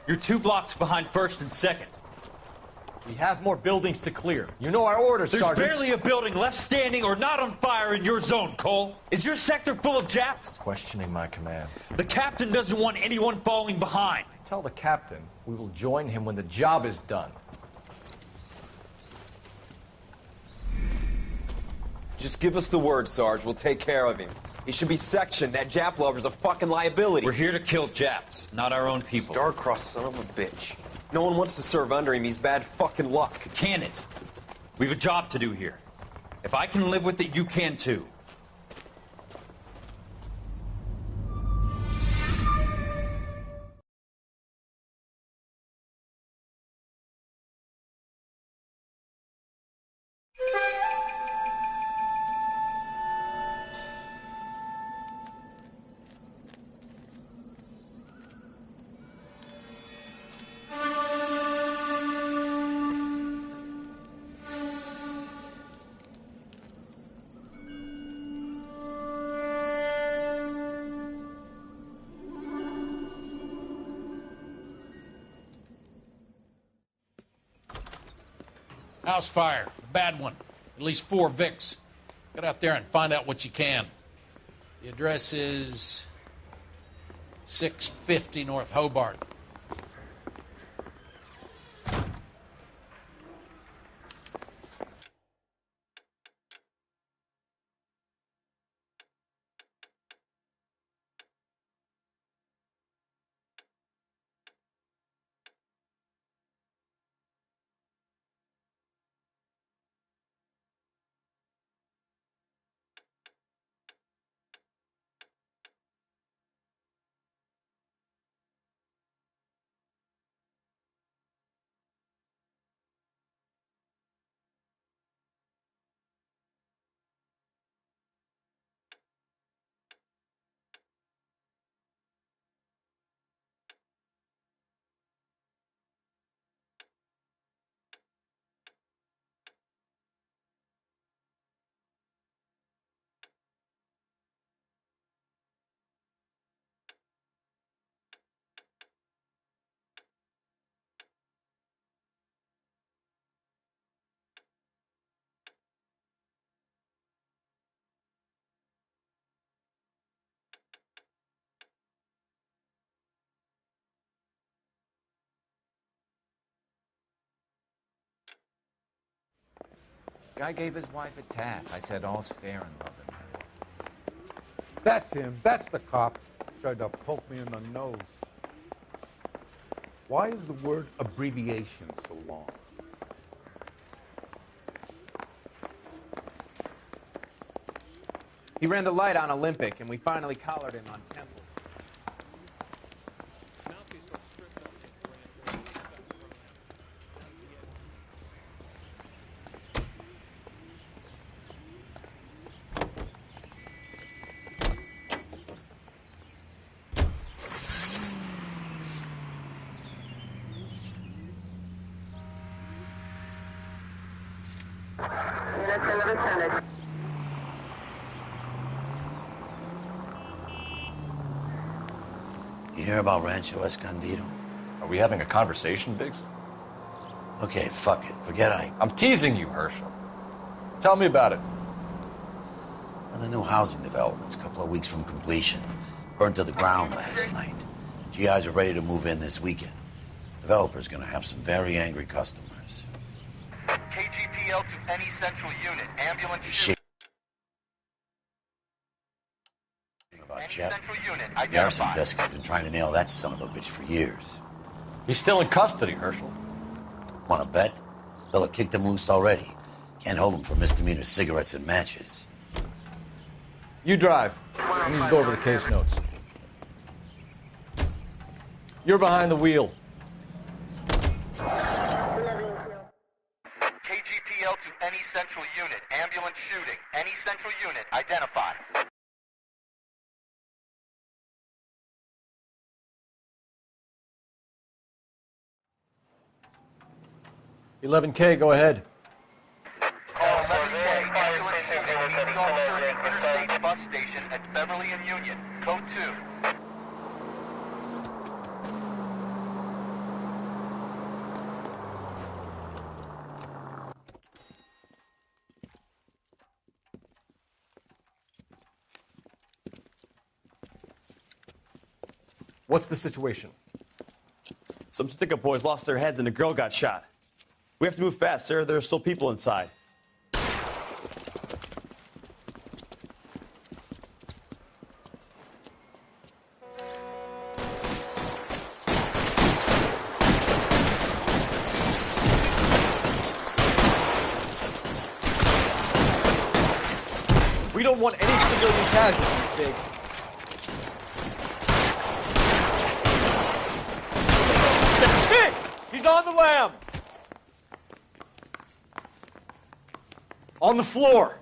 You're 2 blocks behind 1st and 2nd. We have more buildings to clear. You know our orders, Sergeant. There's barely a building left standing or not on fire in your zone, Cole. Is your sector full of Japs? Questioning my command. The captain doesn't want anyone falling behind. Tell the captain we will join him when the job is done. Just give us the word, Sarge. We'll take care of him. He should be sectioned. That Jap lover's a fucking liability. We're here to kill Japs, not our own people. Star-crossed son of a bitch. No one wants to serve under him. He's bad fucking luck. Can it? We've a job to do here. If I can live with it, you can too. House fire. Bad one. At least 4 Vicks. Get out there and find out what you can. The address is 650 North Hobart. Guy gave his wife a tap. I said all's fair in love and marriage. That's him. That's the cop. Tried to poke me in the nose. Why is the word abbreviation so long? He ran the light on Olympic, and we finally collared him on Temple. You hear about Rancho Escondido? Are we having a conversation, Biggs? Okay, fuck it. Forget I'm teasing you, Herschel. Tell me about it. Well, the new housing development's a couple of weeks from completion. Burned to the ground last night. GIs are ready to move in this weekend. Developer's gonna have some very angry customers. KGPL to any central unit. Ambulance shoot. About any Jet. central unit. Garrison Identify. desk has been trying to nail that son of a bitch for years. He's still in custody, Herschel. Want to bet? Bella kicked him loose already. Can't hold him for misdemeanor cigarettes and matches. You drive. I need to go over the case notes. You're behind the wheel. KGPL to any central unit. Ambulance shooting. Any central unit. Identify. 11K, go ahead. Call 11K. Ambulance shooting. Meet the officer at the Interstate bus station at Beverly and Union. Code 2. What's the situation? Some stick-up boys lost their heads and a girl got shot. We have to move fast, sir. There are still people inside. We don't want any civilian casualties, Biggs. Biggs! He's on the lam! On the floor!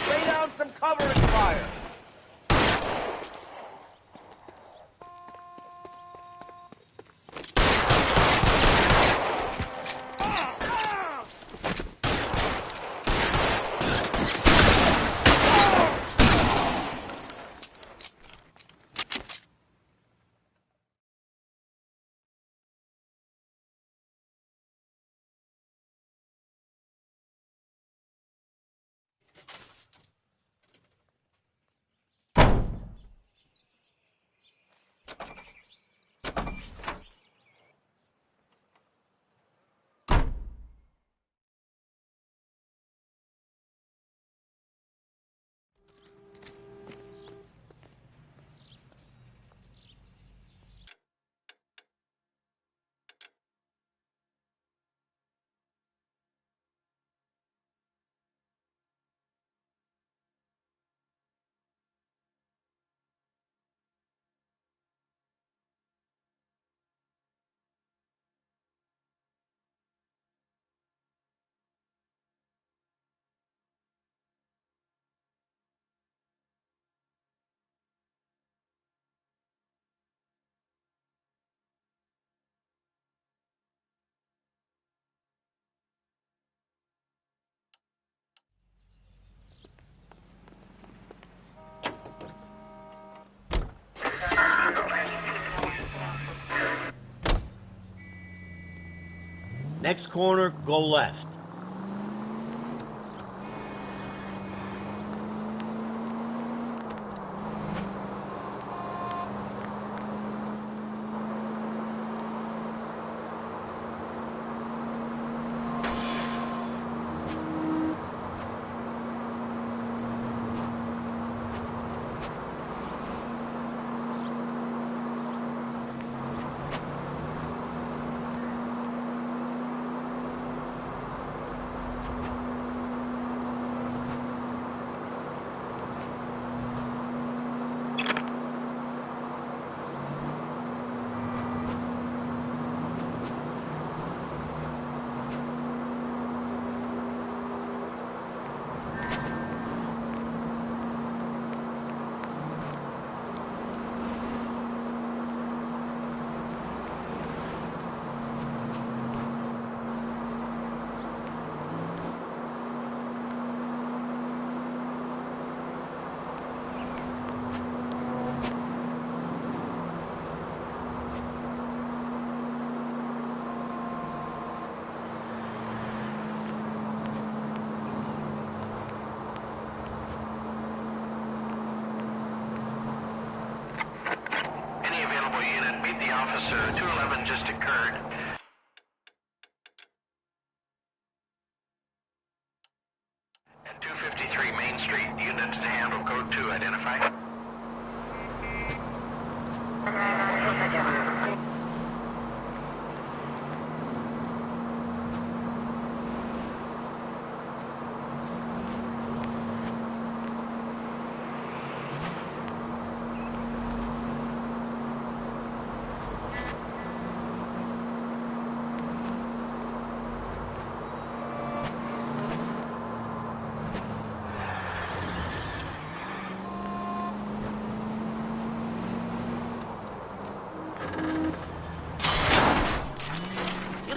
Lay down some cover and fire. Next corner, go left. Officer, 211 just occurred. At 253 Main Street, unit to handle code 2, identify.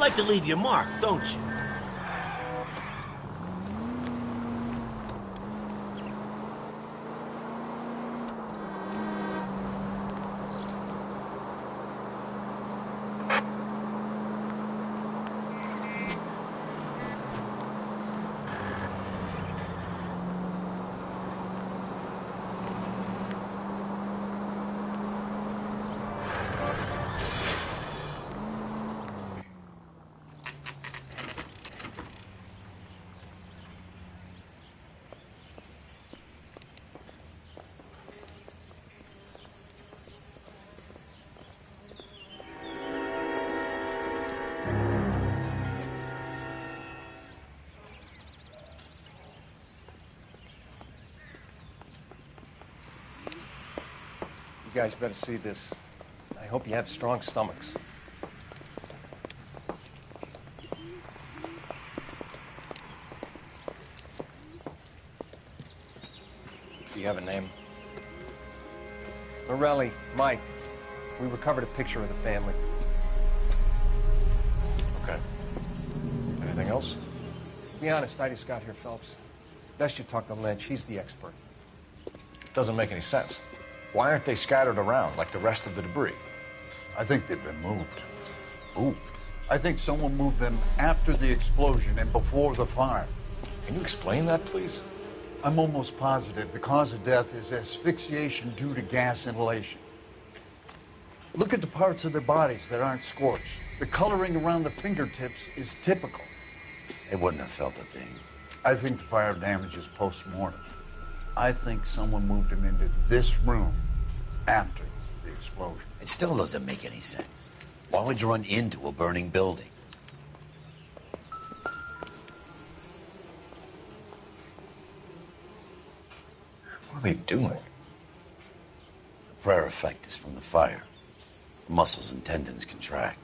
like to leave your mark, don't you? You guys better see this. I hope you have strong stomachs. Do you have a name? Morelli, Mike. We recovered a picture of the family. Okay. Anything else? To be honest, I just got here, Phelps. Best you talk to Lynch. He's the expert. Doesn't make any sense. Why aren't they scattered around like the rest of the debris? I think they've been moved. Ooh. I think someone moved them after the explosion and before the fire. Can you explain that, please? I'm almost positive the cause of death is asphyxiation due to gas inhalation. Look at the parts of their bodies that aren't scorched. The coloring around the fingertips is typical. They wouldn't have felt a thing. I think the fire damage is post-mortem. I think someone moved them into this room after the explosion. It still doesn't make any sense. Why would you run into a burning building? What are they doing? The prayer effect is from the fire. The muscles and tendons contract.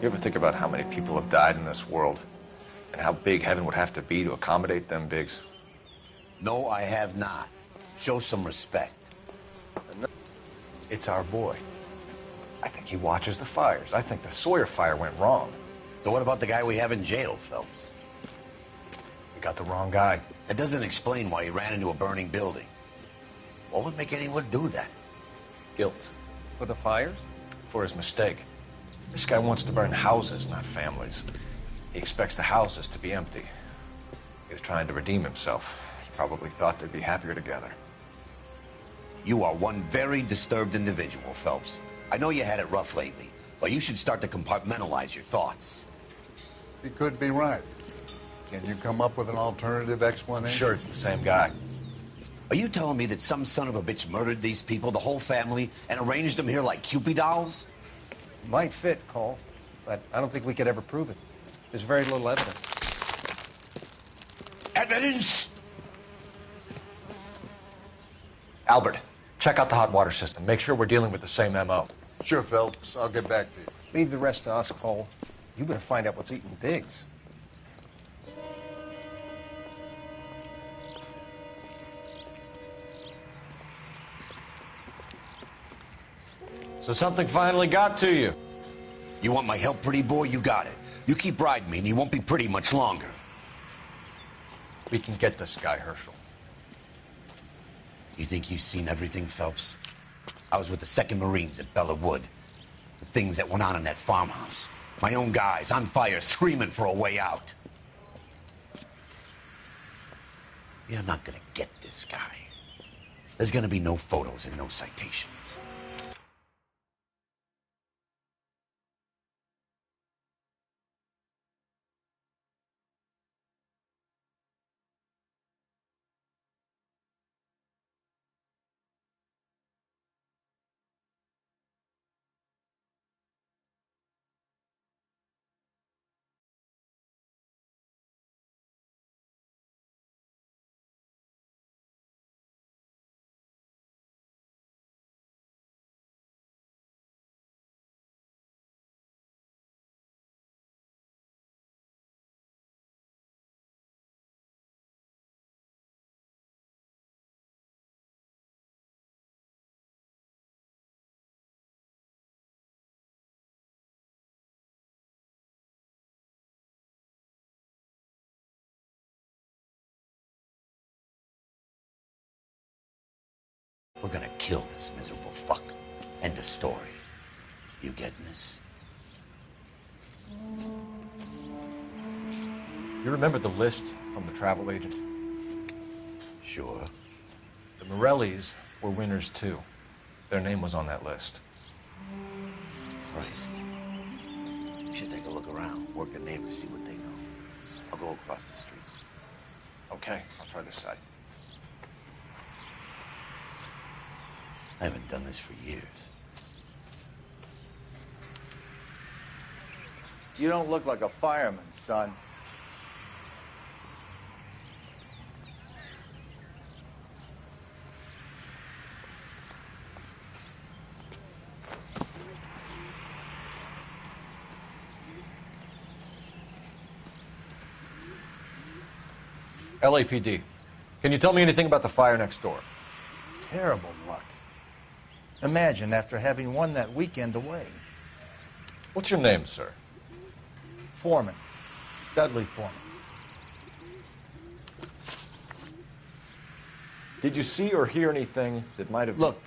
You ever think about how many people have died in this world? And how big heaven would have to be to accommodate them bigs? No, I have not. Show some respect. It's our boy. I think he watches the fires. I think the Sawyer fire went wrong. So what about the guy we have in jail, Phelps? We got the wrong guy. That doesn't explain why he ran into a burning building. What would make anyone do that? Guilt. For the fires? For his mistake. This guy wants to burn houses, not families. He expects the houses to be empty. He was trying to redeem himself. He probably thought they'd be happier together. You are one very disturbed individual, Phelps. I know you had it rough lately, but you should start to compartmentalize your thoughts. He could be right. Can you come up with an alternative explanation? I'm sure it's the same guy. Are you telling me that some son of a bitch murdered these people, the whole family, and arranged them here like Cupid dolls? Might fit, Cole, but I don't think we could ever prove it. There's very little evidence. Evidence? Albert, check out the hot water system. Make sure we're dealing with the same MO. Sure, Phelps. I'll get back to you. Leave the rest to us, Cole. You better find out what's eating Biggs. So something finally got to you. You want my help, pretty boy? You got it. You keep riding me and you won't be pretty much longer. We can get this guy, Herschel. You think you've seen everything, Phelps? I was with the 2nd Marines at Bella Wood. The things that went on in that farmhouse. My own guys on fire, screaming for a way out. You're not gonna get this guy. There's gonna be no photos and no citations. We're gonna kill this miserable fuck. End of story. You getting this? You remember the list from the travel agent? Sure. The Morellis were winners too. Their name was on that list. Christ. We should take a look around, work the neighbors, see what they know. I'll go across the street. Okay, I'll try this side. I haven't done this for years. You don't look like a fireman, son. LAPD. Can you tell me anything about the fire next door? Terrible luck. Imagine after having won that weekend away. What's your name, sir? Foreman. Dudley Foreman. Did you see or hear anything that might have... Look,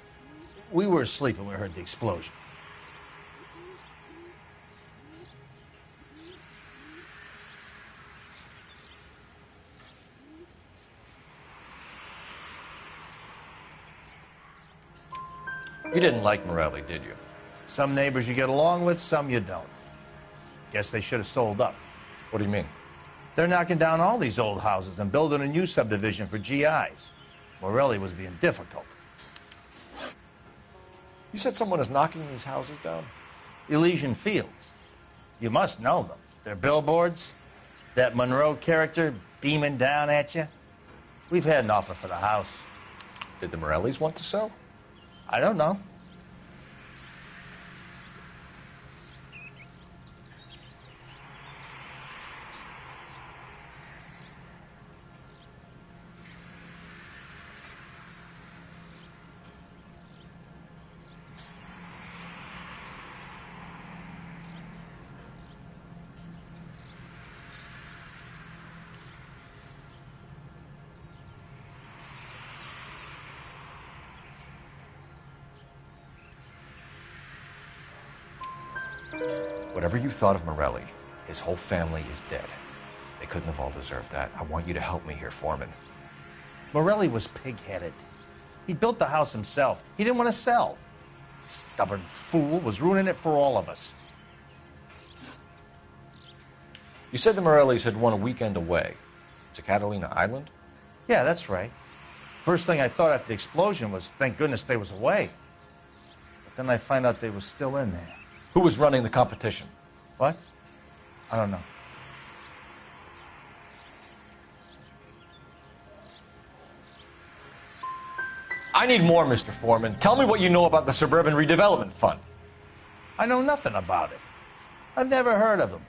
we were asleep when we heard the explosion. You didn't like Morelli, did you? Some neighbors you get along with, some you don't. Guess they should have sold up. What do you mean? They're knocking down all these old houses and building a new subdivision for GIs. Morelli was being difficult. You said someone is knocking these houses down? Elysian Fields. You must know them. Their billboards, that Monroe character beaming down at you. We've had an offer for the house. Did the Morellis want to sell? I don't know. Whatever you thought of Morelli, his whole family is dead. They couldn't have all deserved that. I want you to help me here, Foreman. Morelli was pig-headed. He built the house himself. He didn't want to sell. Stubborn fool was ruining it for all of us. You said the Morellis had won a weekend away to Catalina Island? Yeah, that's right. First thing I thought after the explosion was, thank goodness they was away. But then I find out they was still in there. Who was running the competition? What? I don't know. I need more, Mr. Foreman. Tell me what you know about the Suburban Redevelopment Fund. I know nothing about it. I've never heard of them.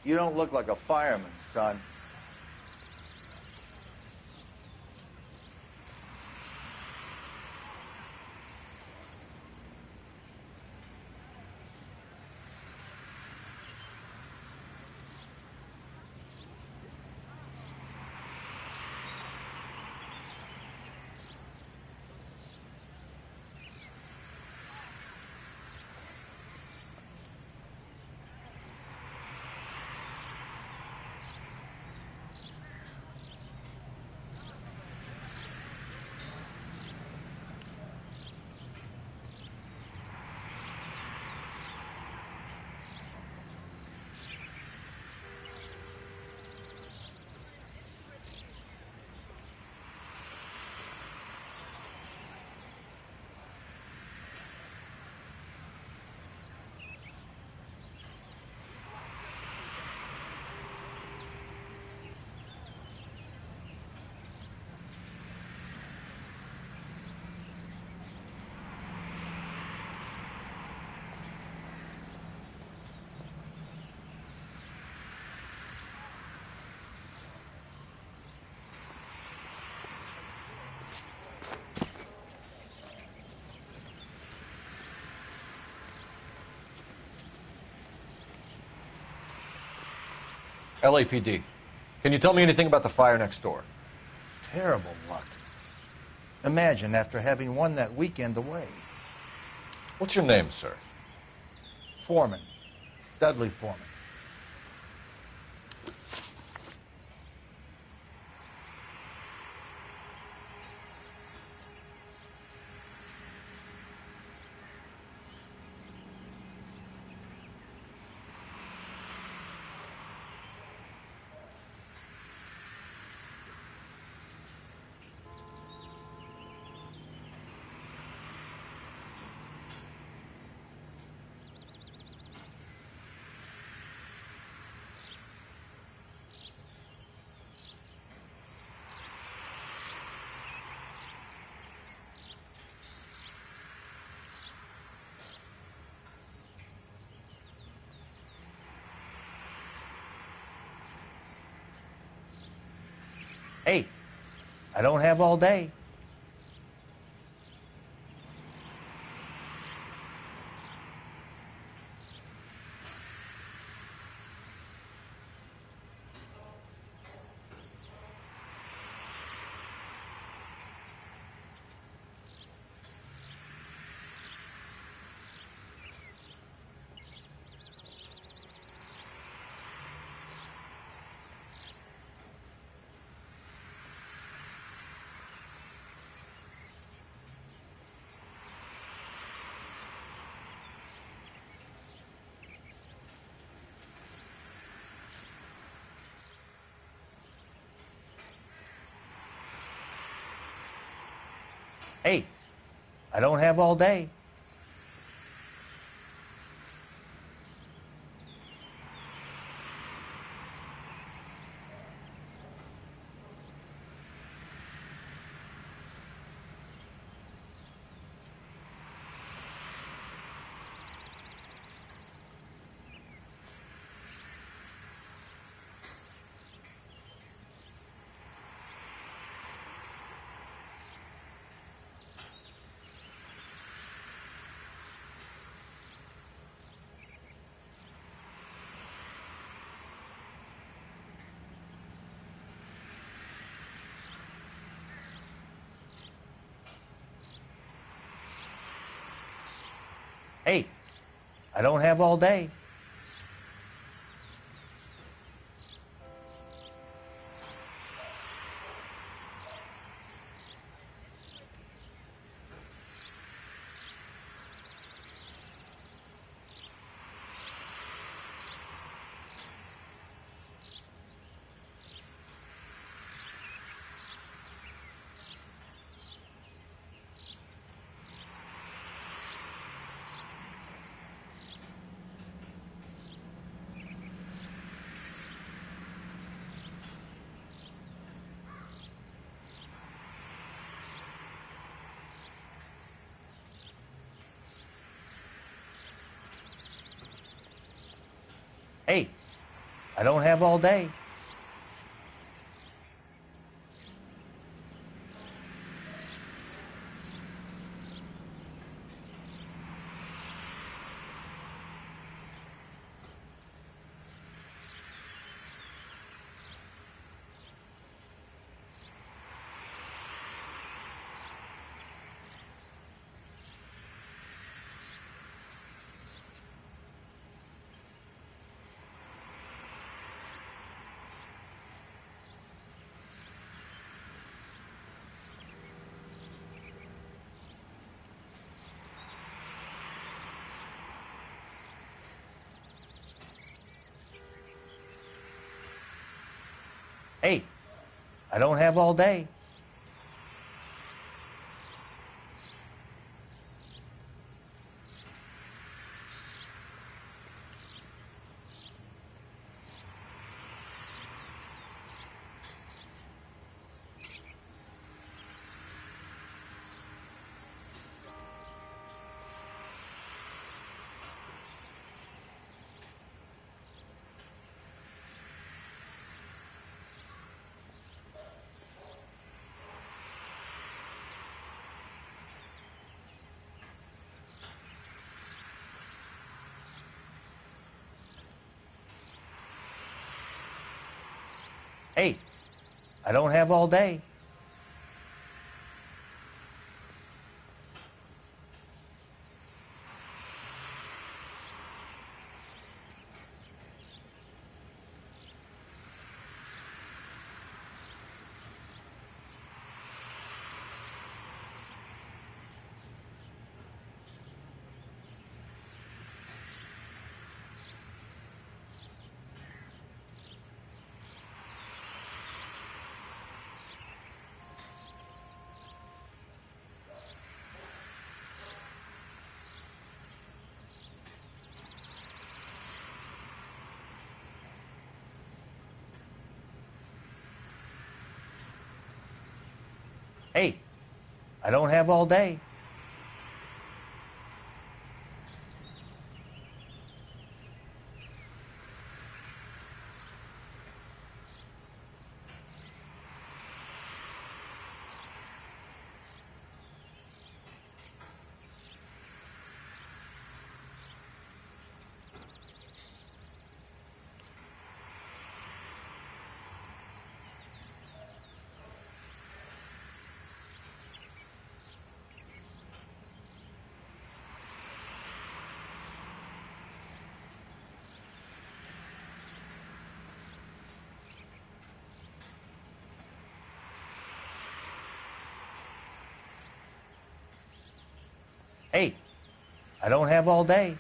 You don't look like a fireman, son. LAPD. Can you tell me anything about the fire next door? Terrible luck. Imagine after having won that weekend away. What's your name, sir? Foreman. Dudley Foreman. Hey, I don't have all day. Hey, I don't have all day. Hey, I don't have all day. I don't have all day. Hey, I don't have all day. Hey, I don't have all day. Hey, I don't have all day. Hey, I don't have all day.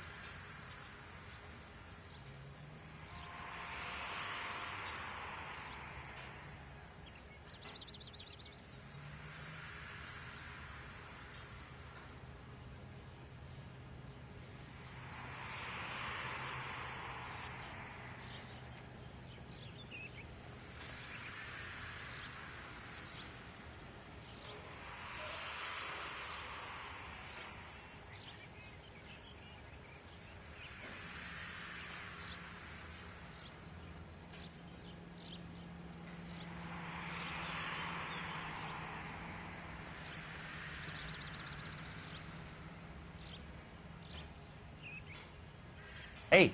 Hey,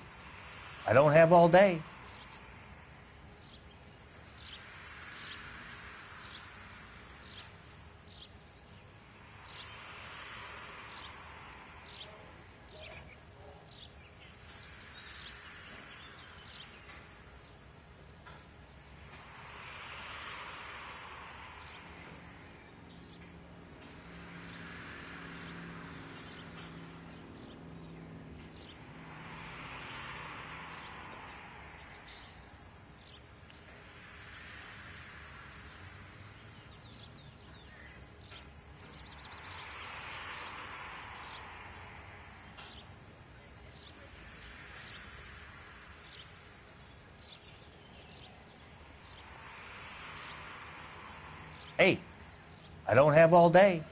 I don't have all day. Hey, I don't have all day.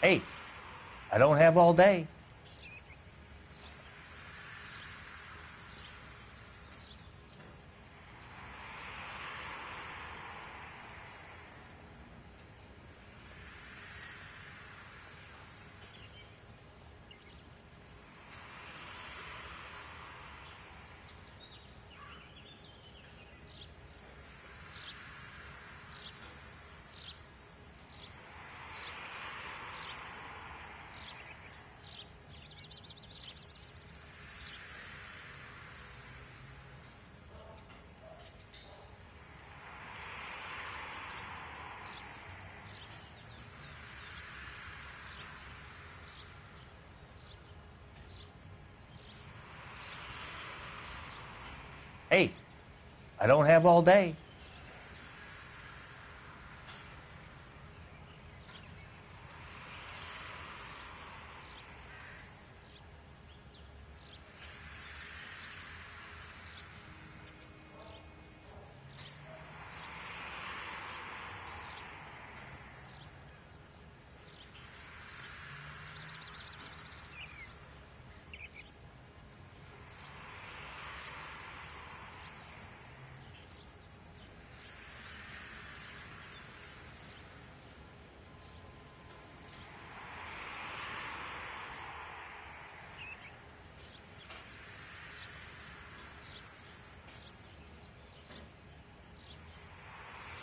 Hey, I don't have all day. Hey, I don't have all day.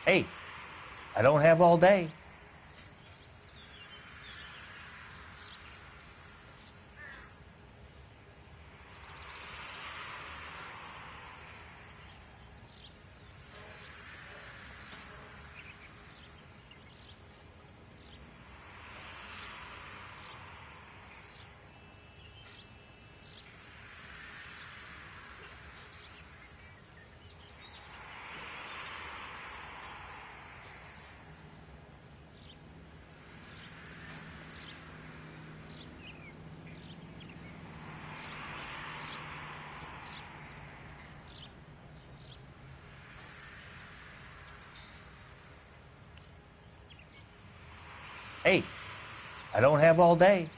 Hey, I don't have all day. Hey, I don't have all day.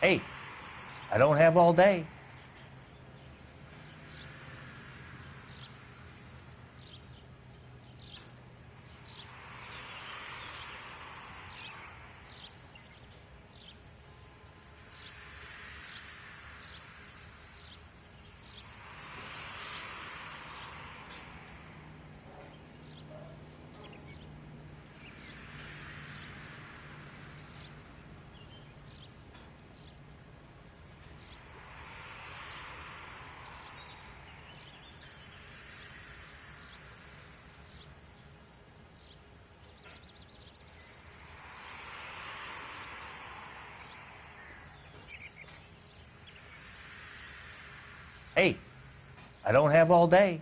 Hey, I don't have all day. Hey, I don't have all day.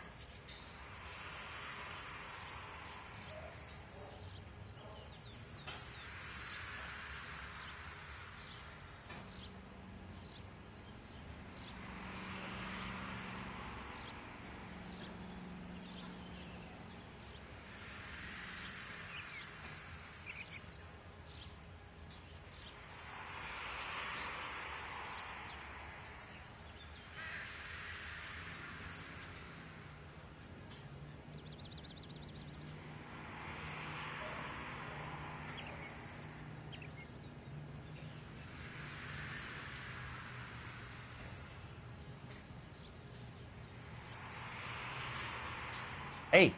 Hey,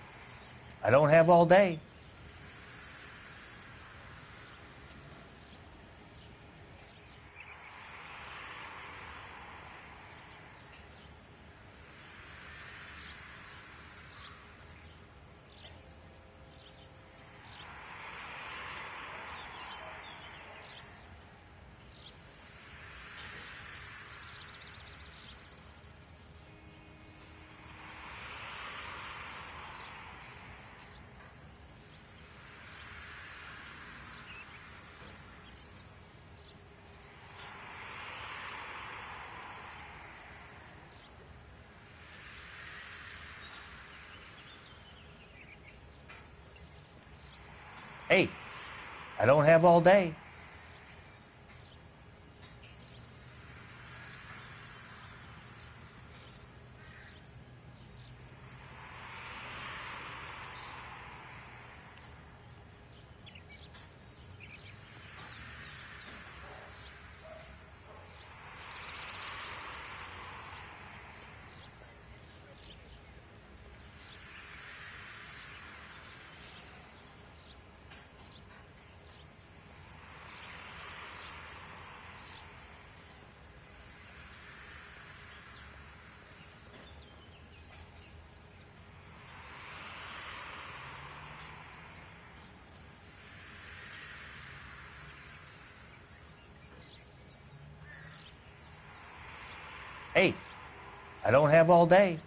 I don't have all day. Hey, I don't have all day. Hey, I don't have all day.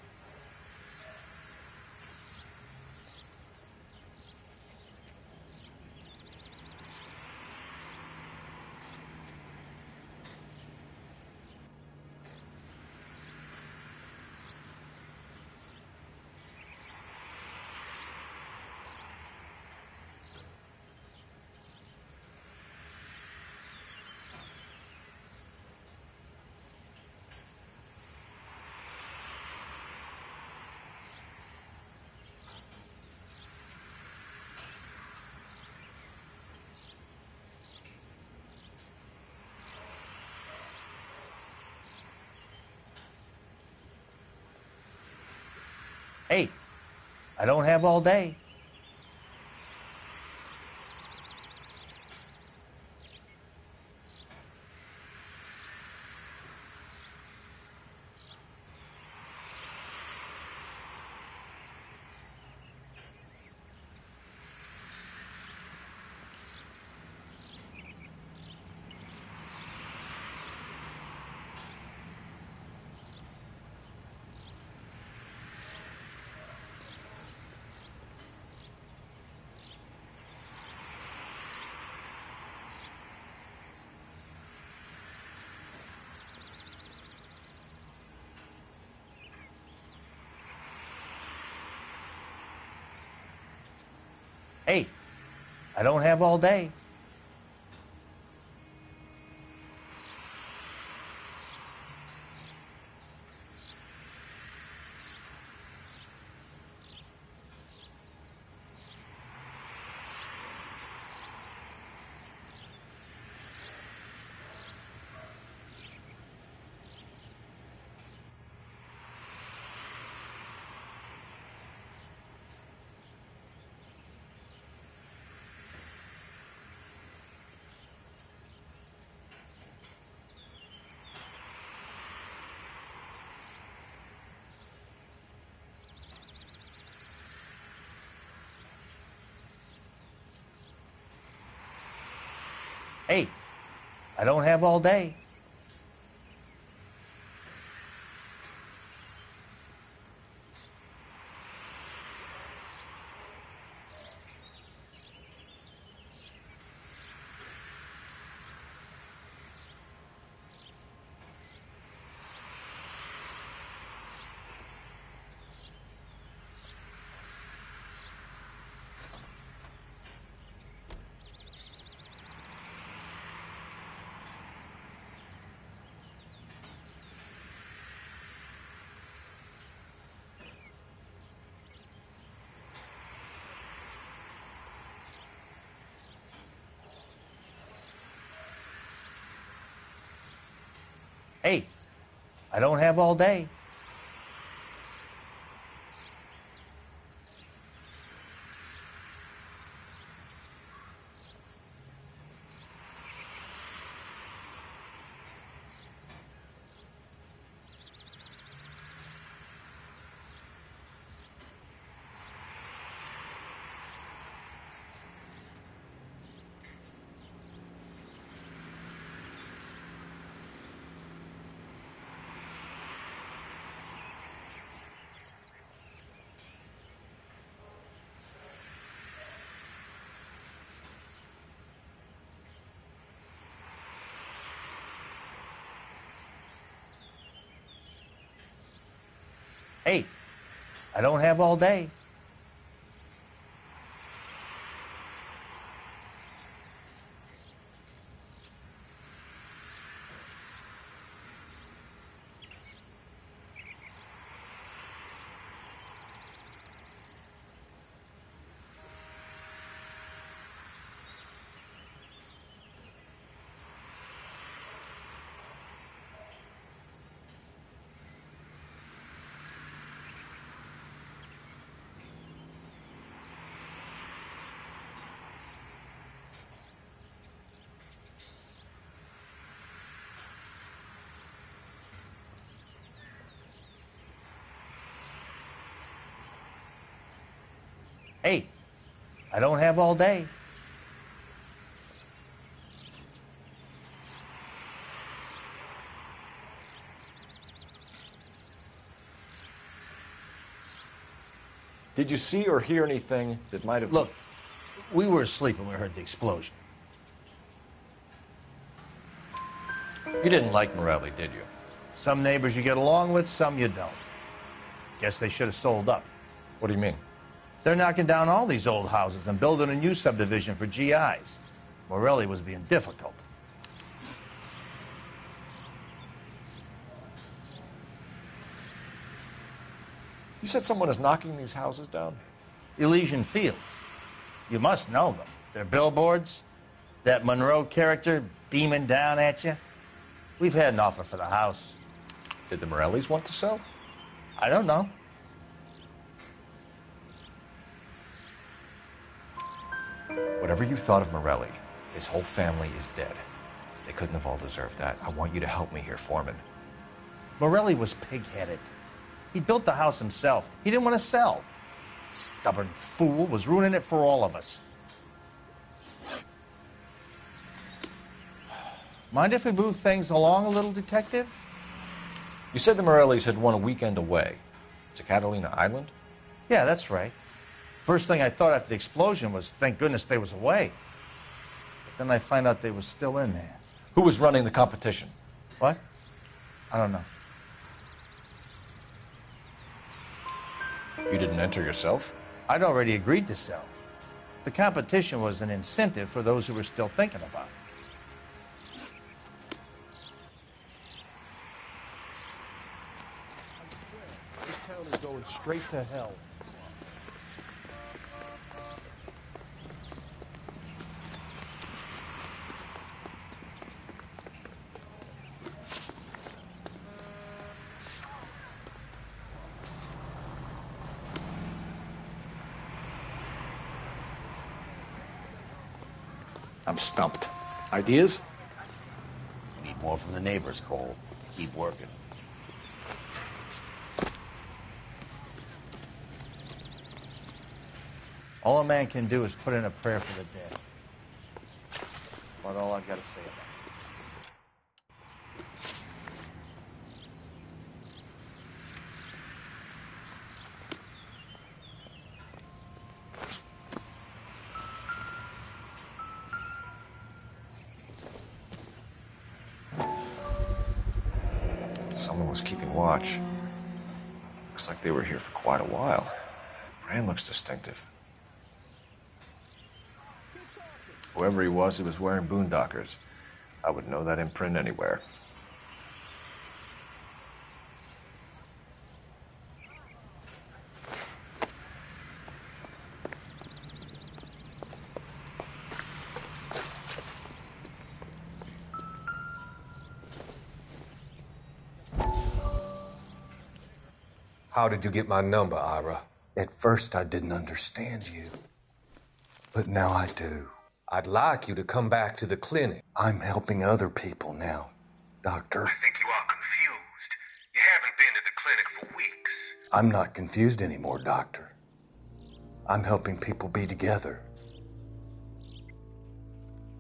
Hey, I don't have all day. Hey, I don't have all day. Hey, I don't have all day. Hey, I don't have all day. Hey, I don't have all day. Hey, I don't have all day. Did you see or hear anything that might have... Look, we were asleep when we heard the explosion. You didn't like Morelli, did you? Some neighbors you get along with, some you don't. Guess they should have sold up. What do you mean? They're knocking down all these old houses and building a new subdivision for GIs. Morelli was being difficult. You said someone is knocking these houses down? Elysian Fields. You must know them. They're billboards. That Monroe character beaming down at you. We've had an offer for the house. Did the Morellis want to sell? I don't know. Whatever you thought of Morelli, his whole family is dead. They couldn't have all deserved that. I want you to help me here, Foreman. Morelli was pig-headed. He built the house himself. He didn't want to sell. Stubborn fool was ruining it for all of us. Mind if we move things along a little, Detective? You said the Morellis had won a weekend away to Catalina Island? Yeah, that's right. First thing I thought after the explosion was, thank goodness they was away. But then I find out they was still in there. Who was running the competition? What? I don't know. You didn't enter yourself? I'd already agreed to sell. The competition was an incentive for those who were still thinking about it. This town is going straight to hell. I'm stumped. Ideas? We need more from the neighbors, Cole. Keep working. All a man can do is put in a prayer for the dead. That's all I've got to say about it. Someone was keeping watch. Looks like they were here for quite a while. Brand looks distinctive. Whoever he was wearing boondockers. I would know that imprint anywhere. How did you get my number, Ira? At first, I didn't understand you. But now I do. I'd like you to come back to the clinic. I'm helping other people now, Doctor. I think you are confused. You haven't been to the clinic for weeks. I'm not confused anymore, Doctor. I'm helping people be together.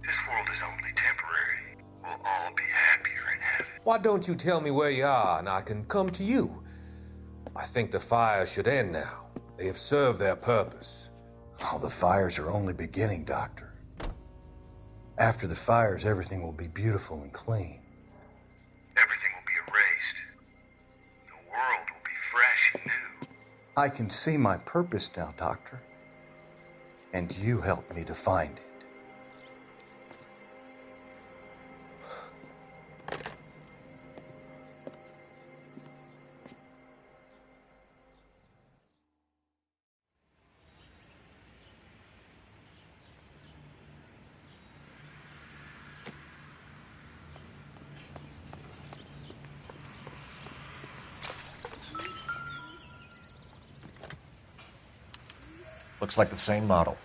This world is only temporary. We'll all be happier in heaven. Why don't you tell me where you are and I can come to you? I think the fires should end now. They have served their purpose. Oh, the fires are only beginning, Doctor. After the fires, everything will be beautiful and clean. Everything will be erased. The world will be fresh and new. I can see my purpose now, Doctor. And you helped me to find it. Looks like the same model.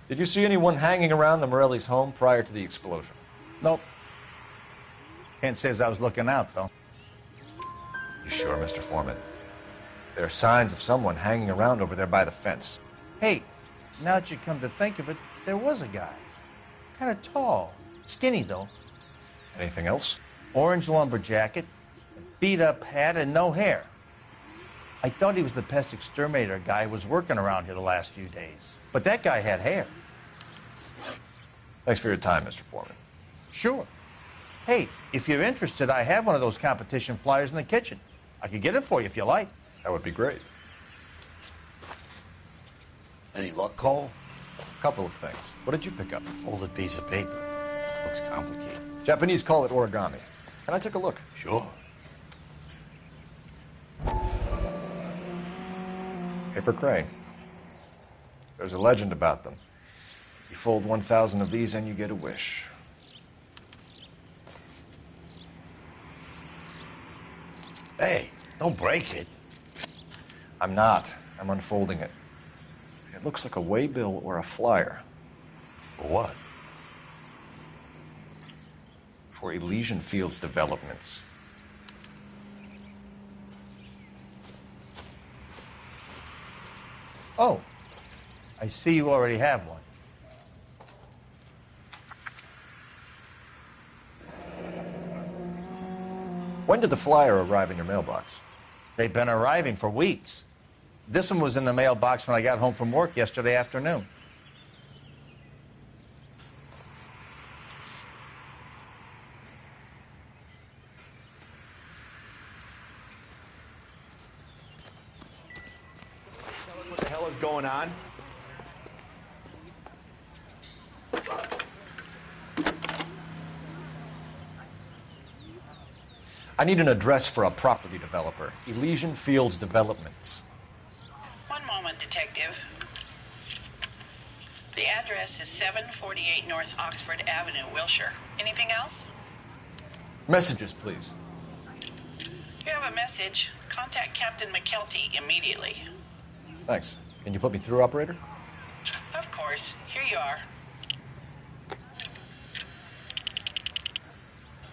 Did you see anyone hanging around the Morelli's home prior to the explosion? Nope. Can't say as I was looking out, though. You sure, Mr. Foreman? There are signs of someone hanging around over there by the fence. Hey, now that you come to think of it, there was a guy. Kind of tall. Skinny, though. Anything else? Orange lumber jacket, a beat-up hat, and no hair. I thought he was the pest exterminator guy who was working around here the last few days. But that guy had hair. Thanks for your time, Mr. Foreman. Sure. Hey, if you're interested, I have one of those competition flyers in the kitchen. I could get it for you if you like. That would be great. Any luck, Cole? A couple of things. What did you pick up? Folded piece of paper. Looks complicated. Japanese call it origami. Can I take a look? Sure. Paper crane. There's a legend about them. You fold 1,000 of these and you get a wish. Hey, don't break it. I'm not. I'm unfolding it. It looks like a waybill or a flyer. For what? For Elysian Fields developments. Oh, I see you already have one. When did the flyer arrive in your mailbox? They've been arriving for weeks. This one was in the mailbox when I got home from work yesterday afternoon. What the hell is going on? I need an address for a property developer. Elysian Fields Developments. One moment, Detective. The address is 748 North Oxford Avenue, Wilshire. Anything else? Messages, please. You have a message. Contact Captain McKelty immediately. Thanks. Can you put me through, operator? Of course. Here you are.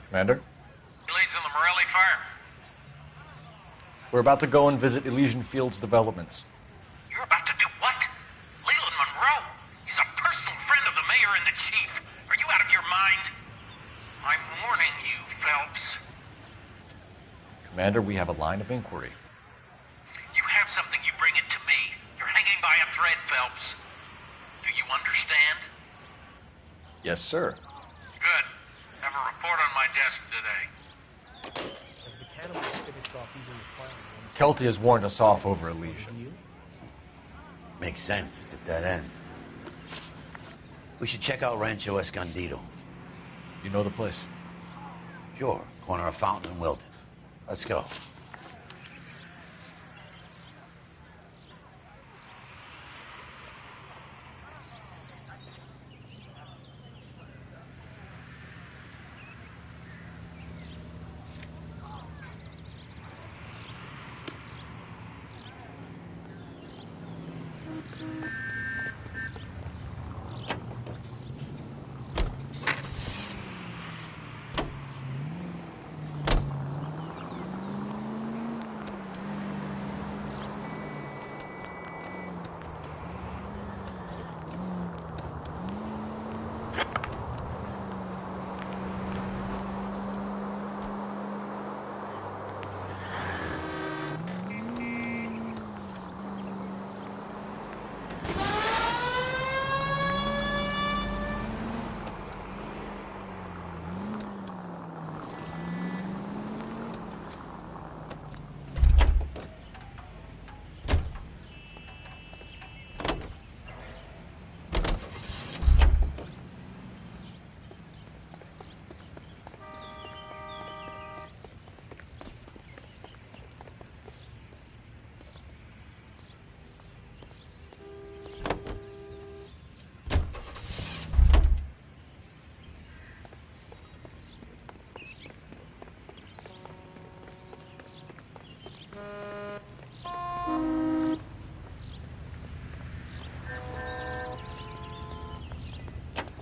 Commander? Leads on the Morelli fire. We're about to go and visit Elysian Fields Developments. You're about to do what? Leland Monroe? He's a personal friend of the mayor and the chief. Are you out of your mind? I'm warning you, Phelps. Commander, we have a line of inquiry. You have something, you bring it to me. You're hanging by a thread, Phelps. Do you understand? Yes, sir. Good. Have a report on my desk today. Kelty has warned us off over Elysian. Makes sense. It's a dead end. We should check out Rancho Escondido. You know the place? Sure. Corner of Fountain and Wilton. Let's go.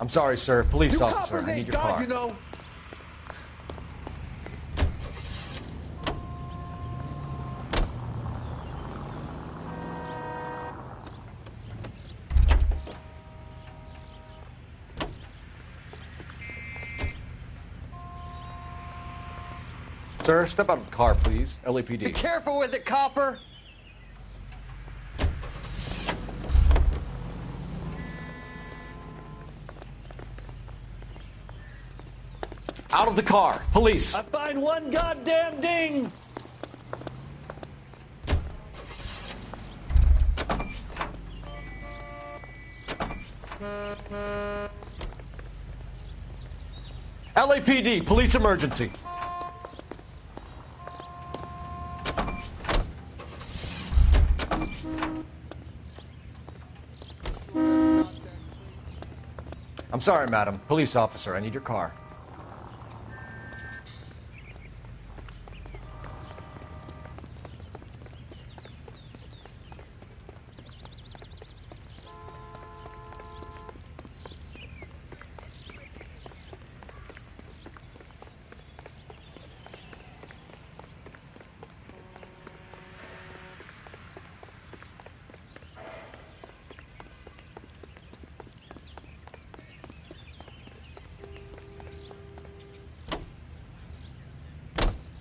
I'm sorry, sir. Police You officer, coppers I need ain't your God, car. you know. Sir, step out of the car, please. LAPD. Be careful with it, copper. Out of the car. Police. I find one goddamn ding! LAPD, police emergency. I'm sorry, madam. Police officer, I need your car.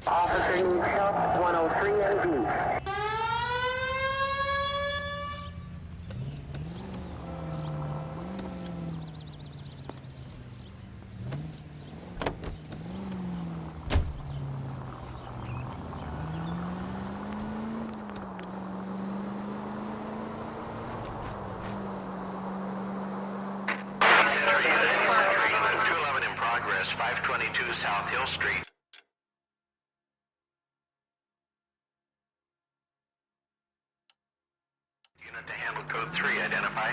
Officer needs help, 103 MD. In progress, 522 South Hill Street. Unit to handle code 3, identify.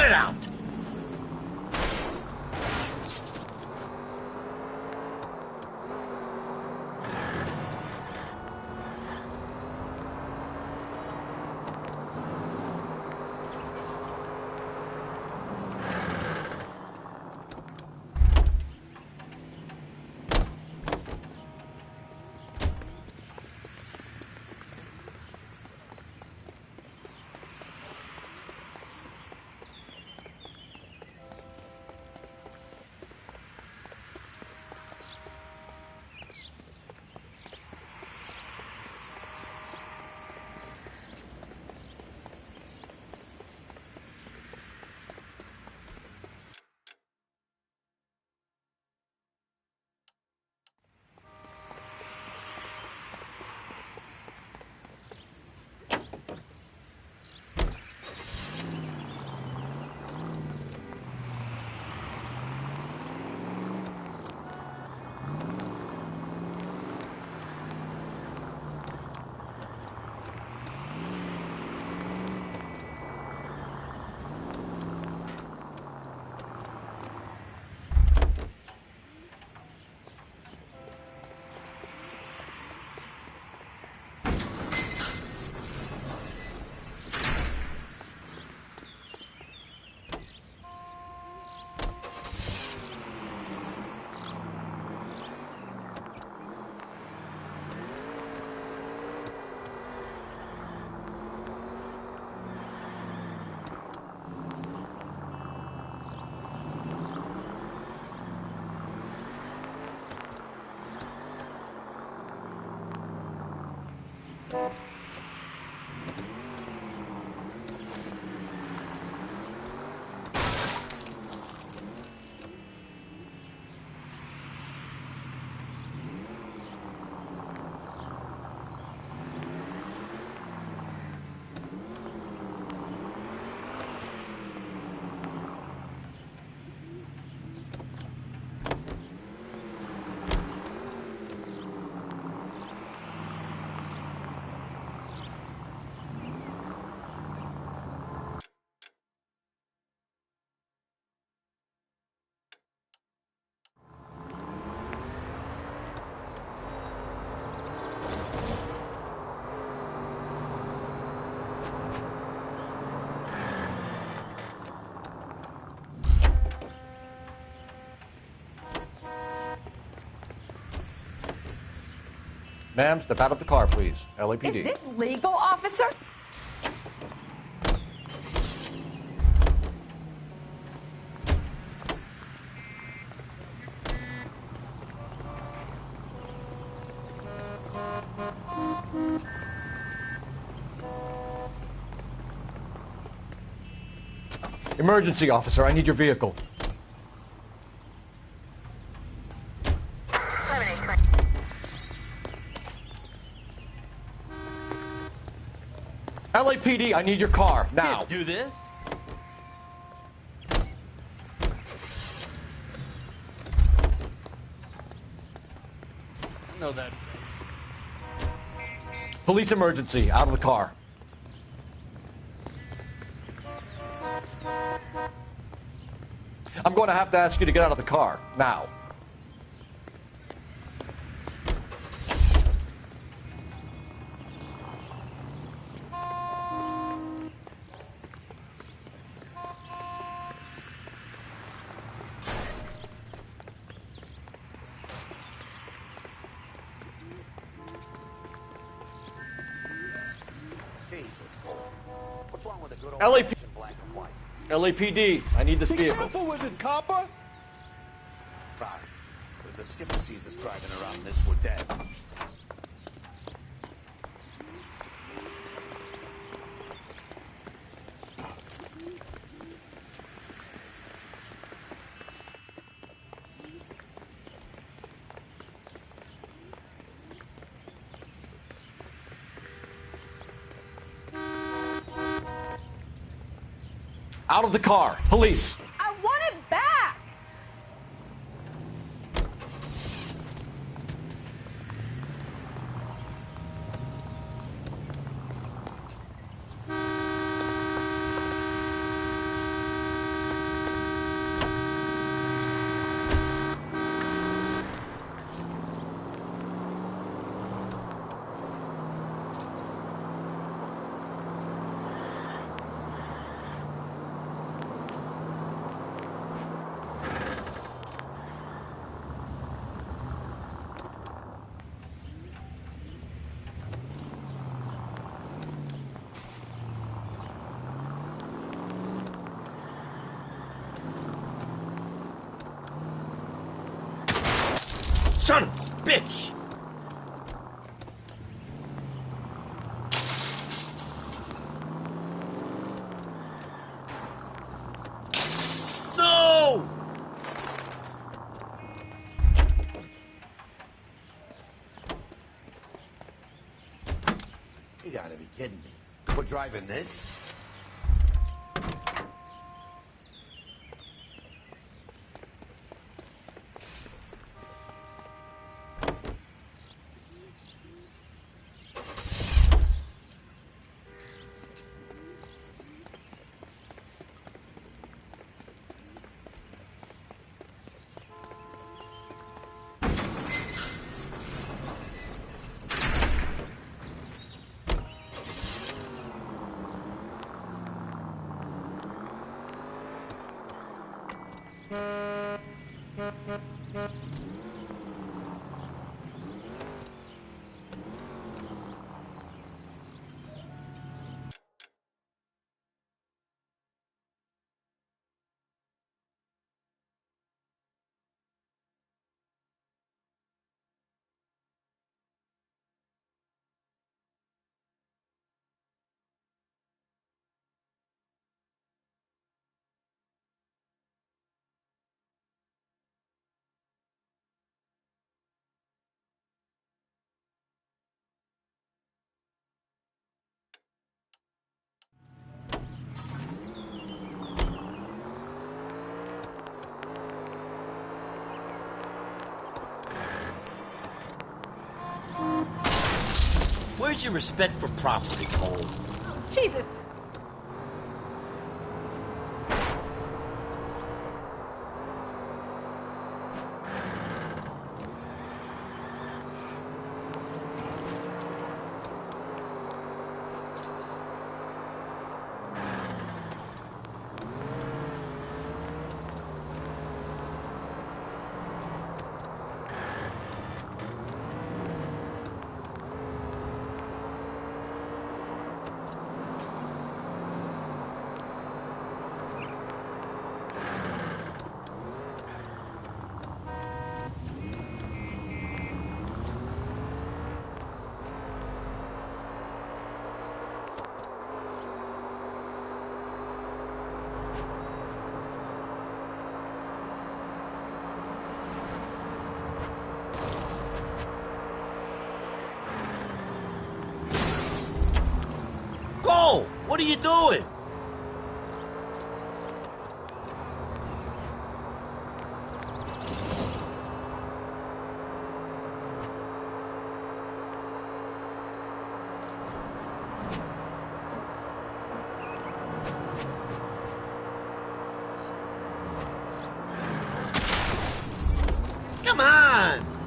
it out! Ma'am, step out of the car, please. LAPD. Is this legal, officer? Emergency, officer. I need your vehicle. LAPD, I need your car, now. Do this? I know that. Police emergency, out of the car. I'm going to have to ask you to get out of the car, now. What's wrong with a good old LAP black and white? LAPD, I need this Be vehicle. careful with it, copper! Fine. If the skipper sees us driving around this, we're dead. Out of the car, police. I want it back! Son of a bitch! No! You gotta be kidding me. We're driving this? Where's your respect for property, Cole? Jesus. Cole, what are you doing? Come on!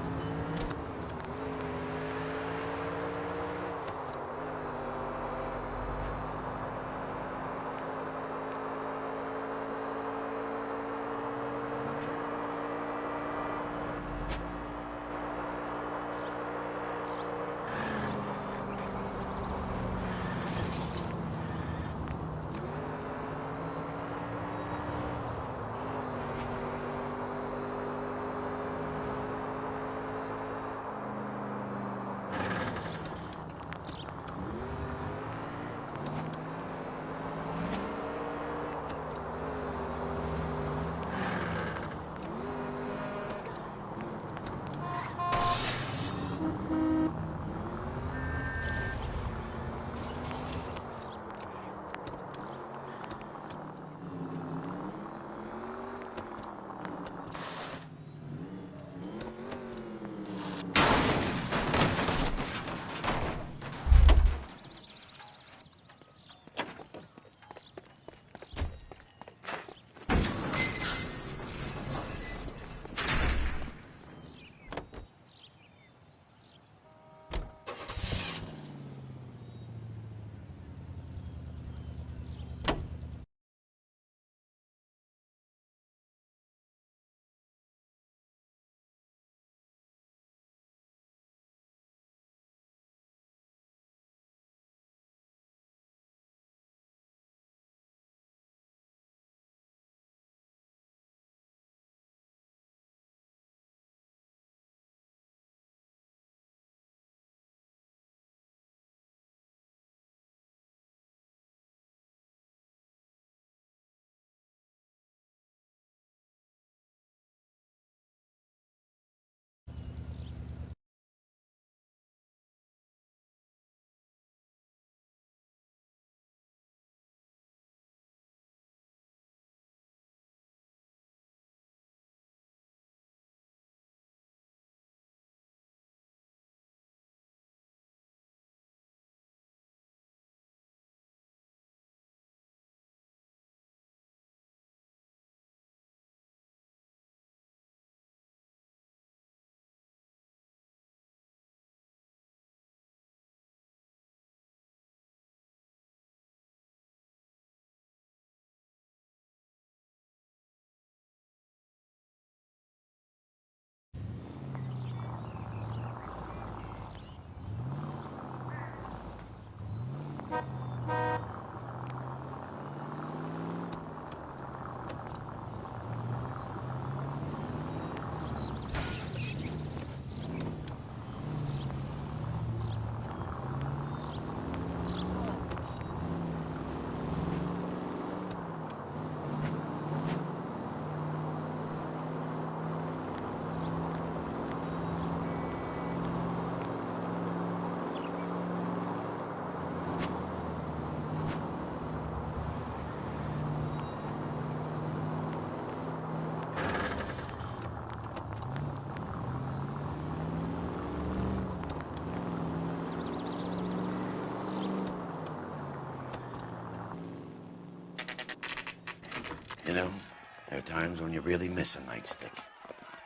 times when you really miss a nightstick.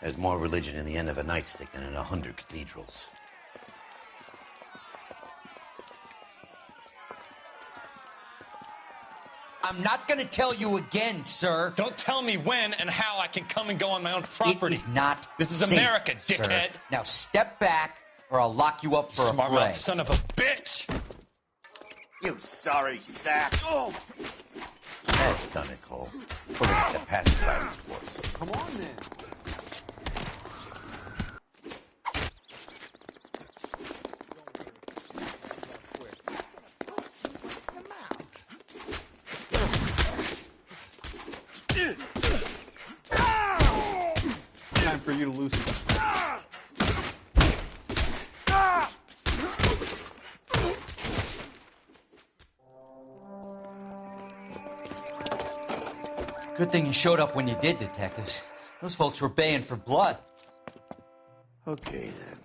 There's more religion in the end of a nightstick than in 100 cathedrals. I'm not gonna tell you again, sir. Don't tell me when and how I can come and go on my own property. It is not This is safe, America, sir. dickhead. Now step back, or I'll lock you up for Smart a fray. mouth son of a bitch! You sorry sack. Oh! That's done it, Cole. We're gonna have to pacify these boys. Come on, then. Time for you to loosen up. Good thing you showed up when you did, detectives. Those folks were baying for blood. Okay, then.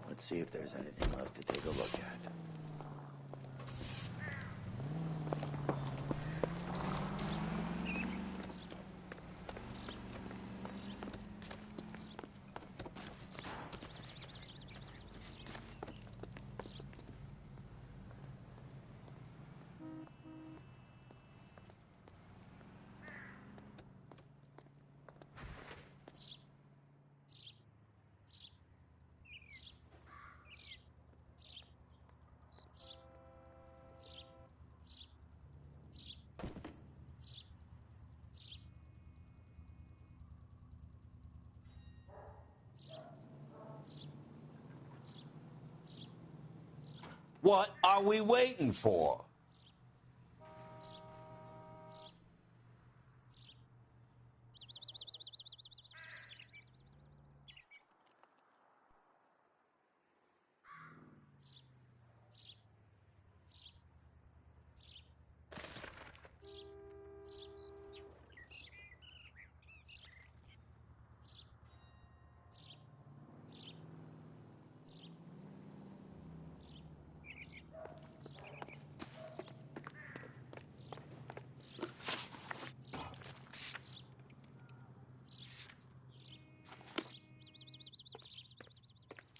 Let's see if there's anything left to take a look at. What are we waiting for?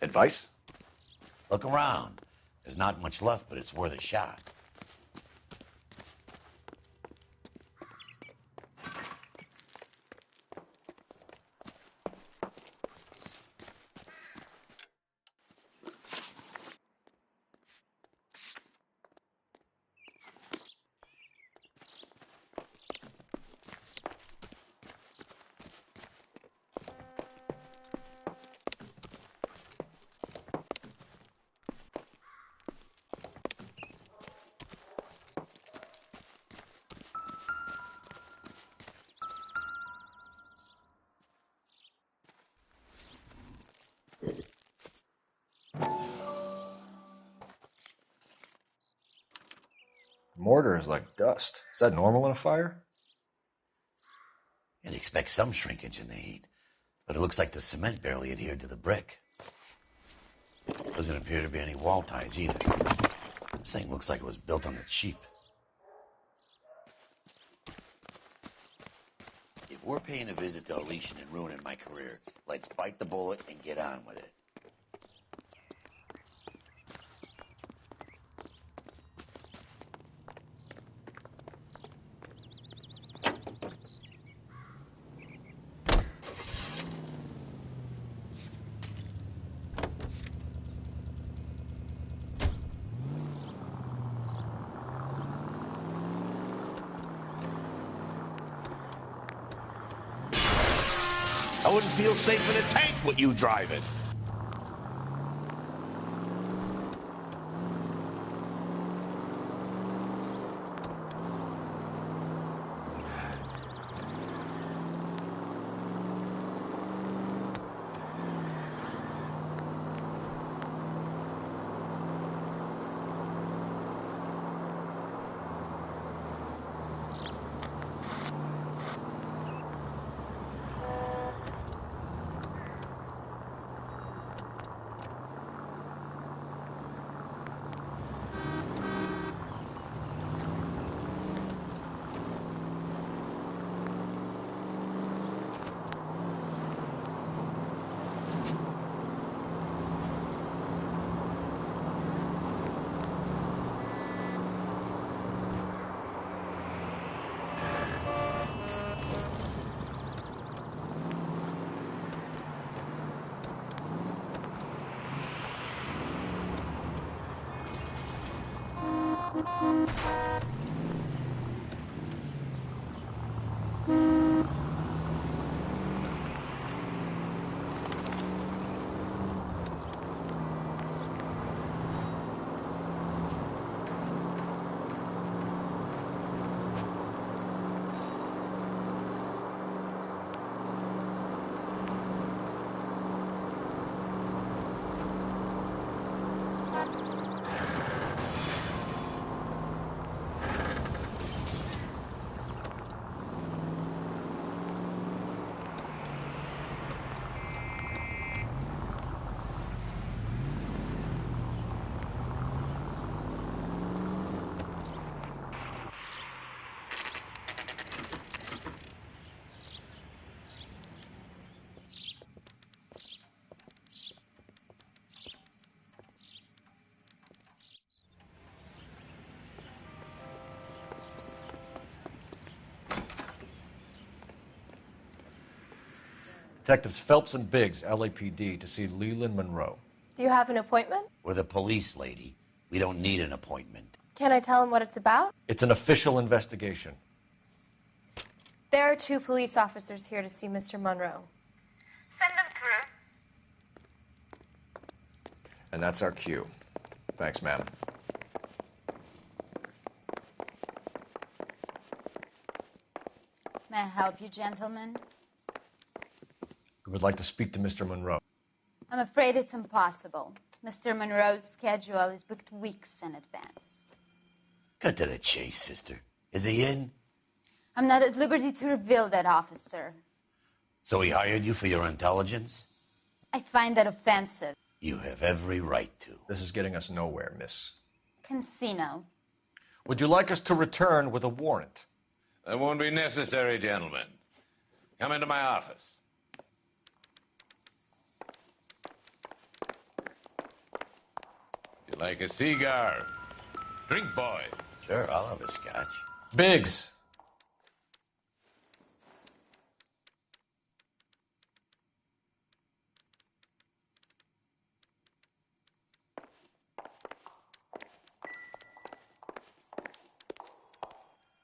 Advice? Look around. There's not much left, but it's worth a shot. Mortar is like dust. Is that normal in a fire? You'd expect some shrinkage in the heat, but it looks like the cement barely adhered to the brick. Doesn't appear to be any wall ties either. This thing looks like it was built on the cheap. If we're paying a visit to Elysian and ruining my career, let's bite the bullet and get on with it. I wouldn't feel safe in a tank with you driving. Detectives Phelps and Biggs, LAPD, to see Leland Monroe. Do you have an appointment? We're the police, lady. We don't need an appointment. Can I tell him what it's about? It's an official investigation. There are 2 police officers here to see Mr. Monroe. Send them through. And that's our cue. Thanks, ma'am. May I help you, gentlemen? We would like to speak to Mr. Monroe. I'm afraid it's impossible. Mr. Monroe's schedule is booked weeks in advance. Cut to the chase, sister. Is he in? I'm not at liberty to reveal that, officer. So he hired you for your intelligence? I find that offensive. You have every right to. This is getting us nowhere, miss. Casino. Would you like us to return with a warrant? That won't be necessary, gentlemen. Come into my office. You like a cigar? Drink, boys. Sure, I'll have a scotch. Biggs.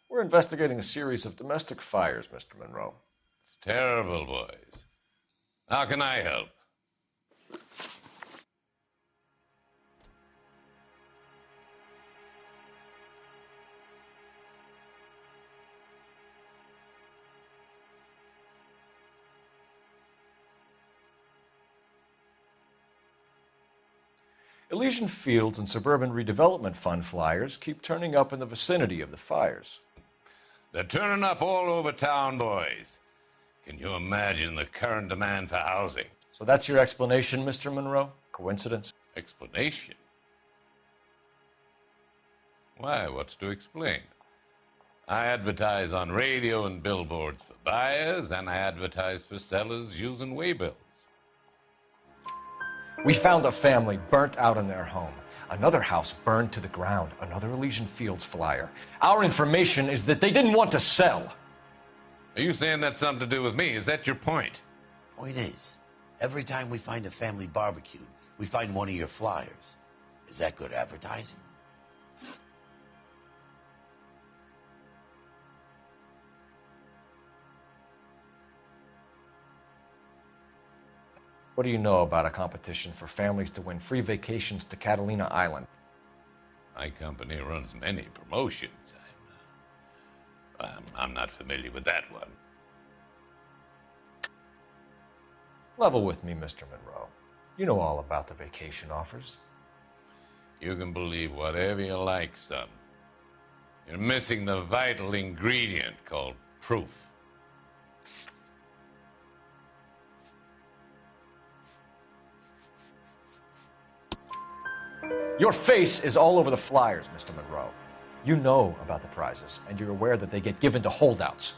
We're investigating a series of domestic fires, Mr. Monroe. It's terrible, boys. How can I help? Elysian Fields and Suburban Redevelopment Fund flyers keep turning up in the vicinity of the fires. They're turning up all over town, boys. Can you imagine the current demand for housing? So that's your explanation, Mr. Monroe? Coincidence? Explanation? Why, what's to explain? I advertise on radio and billboards for buyers, and I advertise for sellers using waybills. We found a family burnt out in their home. Another house burned to the ground. Another Elysian Fields flyer. Our information is that they didn't want to sell. Are you saying that's something to do with me? Is that your point? Point is, every time we find a family barbecued, we find one of your flyers. Is that good advertising? What do you know about a competition for families to win free vacations to Catalina Island? My company runs many promotions. I'm not familiar with that one. Level with me, Mr. Monroe. You know all about the vacation offers. You can believe whatever you like, son. You're missing the vital ingredient called proof. Your face is all over the flyers, Mr. Monroe. You know about the prizes, and you're aware that they get given to holdouts.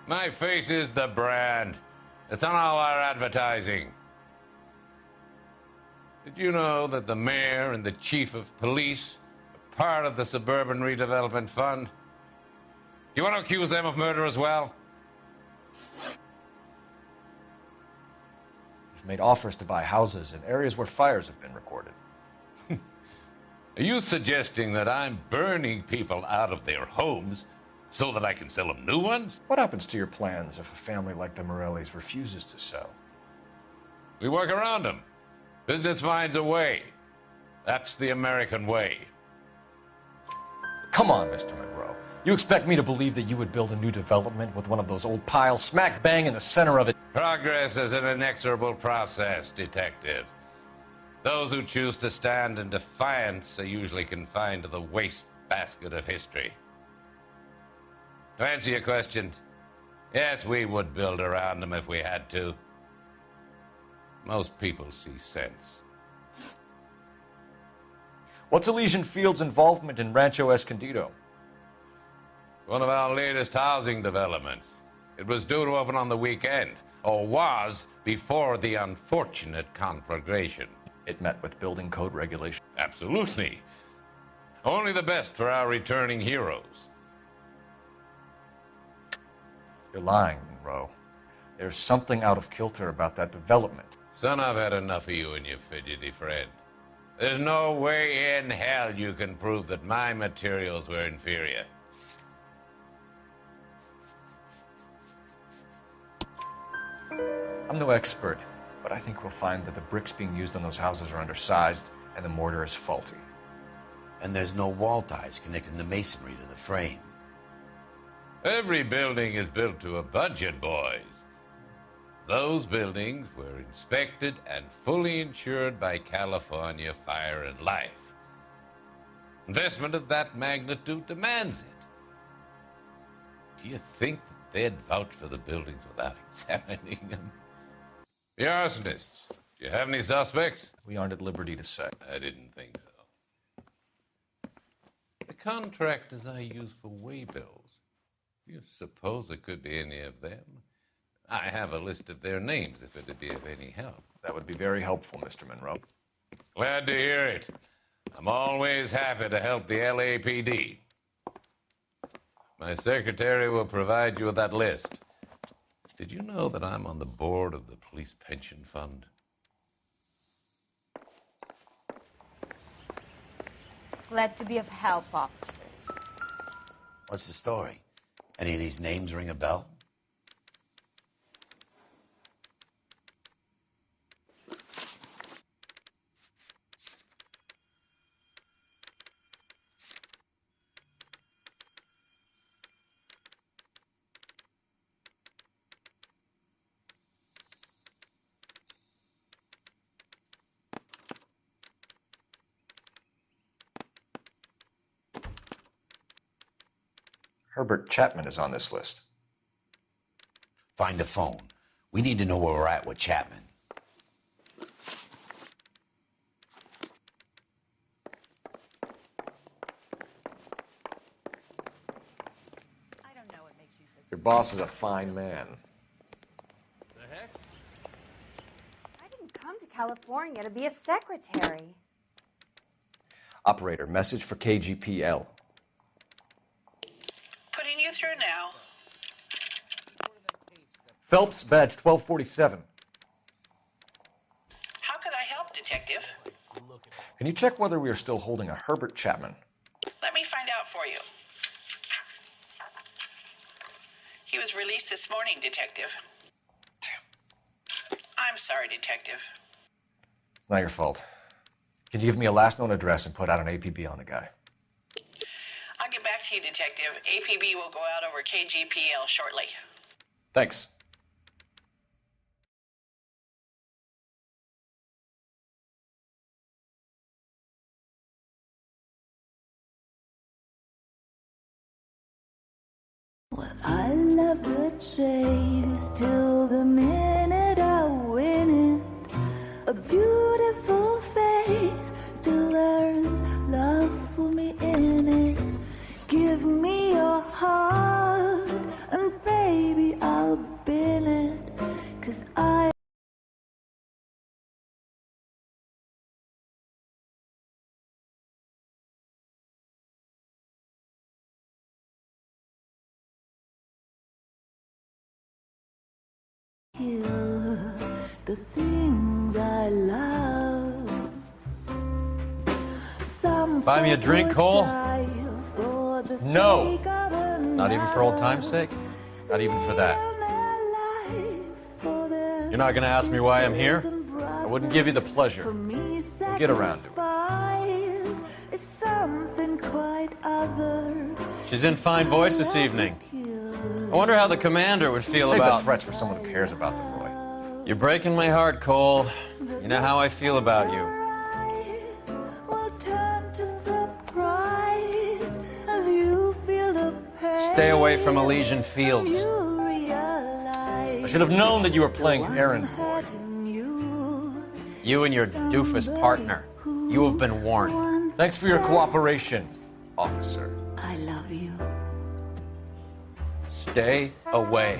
My face is the brand. It's on all our advertising. Did you know that the mayor and the chief of police are part of the Suburban Redevelopment Fund? You want to accuse them of murder as well? You've made offers to buy houses in areas where fires have been recorded. Are you suggesting that I'm burning people out of their homes so that I can sell them new ones? What happens to your plans if a family like the Morellis refuses to sell? We work around them. Business finds a way. That's the American way. Come on, Mr. Monroe. You expect me to believe that you would build a new development with one of those old piles smack bang in the center of it? Progress is an inexorable process, detective. Those who choose to stand in defiance are usually confined to the wastebasket of history. To answer your question, yes, we would build around them if we had to. Most people see sense. What's Elysian Fields' involvement in Rancho Escondido? One of our latest housing developments. It was due to open on the weekend, or was before the unfortunate conflagration. It met with building code regulation. Absolutely. Only the best for our returning heroes. You're lying, Monroe. There's something out of kilter about that development. Son, I've had enough of you and your fidgety friend. There's no way in hell you can prove that my materials were inferior. I'm no expert, but I think we'll find that the bricks being used on those houses are undersized and the mortar is faulty. And there's no wall ties connecting the masonry to the frame. Every building is built to a budget, boys. Those buildings were inspected and fully insured by California Fire and Life. Investment of that magnitude demands it. Do you think that they'd vouch for the buildings without examining them? The arsonists, do you have any suspects? We aren't at liberty to say. I didn't think so. The contractors I use for way bills, do you suppose it could be any of them? I have a list of their names if it'd be of any help. That would be very helpful, Mr. Monroe. Glad to hear it. I'm always happy to help the LAPD. My secretary will provide you with that list. Did you know that I'm on the board of the police pension fund? Glad to be of help, officers. What's the story? Any of these names ring a bell? Herbert Chapman is on this list. Find the phone. We need to know where we're at with Chapman. Your boss is a fine man. The heck? I didn't come to California to be a secretary. Operator, message for KGPL. Putting you through now. Phelps, badge 1247. How could I help, Detective? Can you check whether we are still holding a Herbert Chapman? Let me find out for you. He was released this morning, Detective. Damn. I'm sorry, Detective. It's not your fault. Can you give me a last known address and put out an APB on the guy? I'll get back to you, Detective. APB will go out over KGPL shortly. Thanks. I love the chase till the minute I win it. A beautiful face till there's love for me in it. Give me your heart and baby I'll bill it. 'Cause I the things I love. Some Buy me a drink, Cole? for the No. sake of a Not even for old time's sake? Not even for that. You're not going to ask me why I'm here? I wouldn't give you the pleasure. We'll get around to it. sacrifice is something quite other. She's in fine voice this evening. I wonder how the commander would feel Save about... the threats for someone who cares about them, Roy. You're breaking my heart, Cole. You know how I feel about you. Will turn to surprise as you feel the pain. Stay away from Elysian Fields. You realize I should have known that you were playing errand boy. You and your doofus partner. You have been warned. Thanks for your cooperation, officer. I love you. Stay away.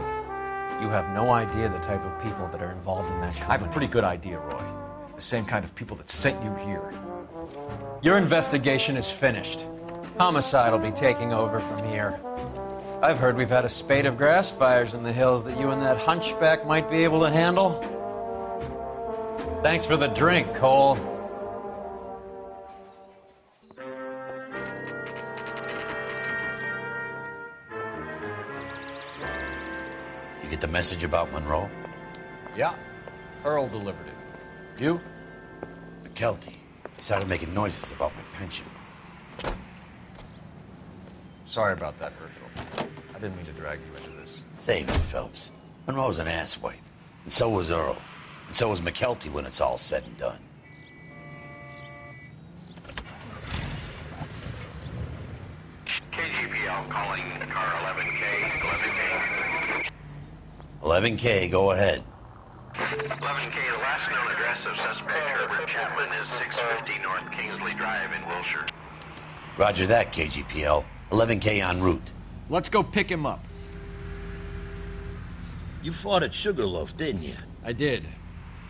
You have no idea the type of people that are involved in that company. I have a pretty good idea, Roy. The same kind of people that sent you here. Your investigation is finished. Homicide will be taking over from here. I've heard we've had a spate of grass fires in the hills that you and that hunchback might be able to handle. Thanks for the drink, Cole. You get the message about Monroe? Yeah. Earl delivered it. You? McKelty. He started making noises about my pension. Sorry about that, Herschel. I didn't mean to drag you into this. Save it, Phelps. Monroe's an asswipe. And so was Earl. And so was McKelty when it's all said and done. KGPL calling car 11K. 11K. 11K, go ahead. 11K, the last known address of suspect Herbert Chapman is 650 North Kingsley Drive in Wilshire. Roger that, KGPL. 11K en route. Let's go pick him up. You fought at Sugarloaf, didn't you? I did.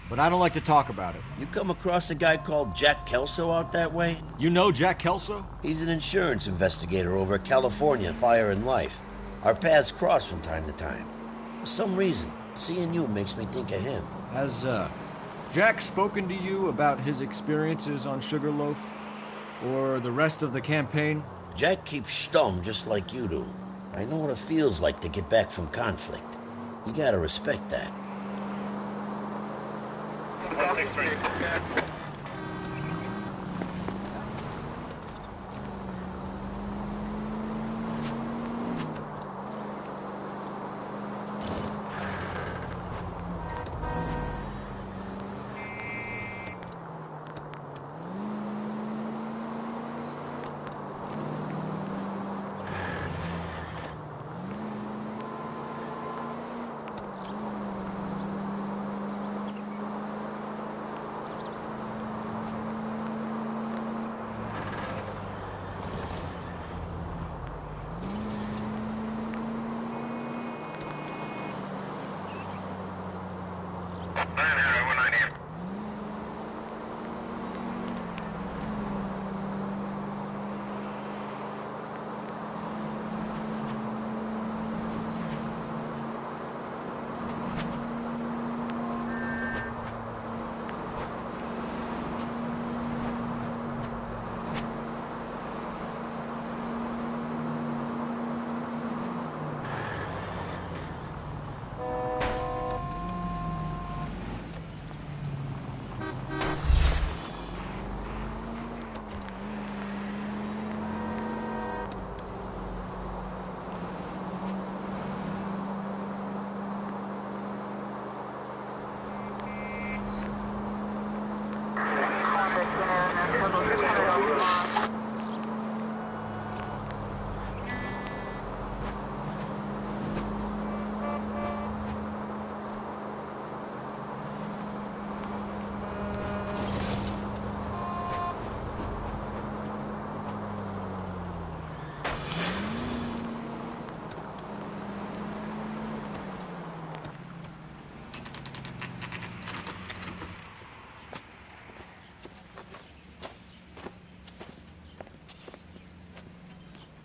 But I don't like to talk about it. You come across a guy called Jack Kelso out that way? You know Jack Kelso? He's an insurance investigator over at California Fire and Life. Our paths cross from time to time. For some reason, seeing you makes me think of him. Has, Jack spoken to you about his experiences on Sugarloaf? Or the rest of the campaign? Jack keeps stum just like you do. I know what it feels like to get back from conflict. You gotta respect that.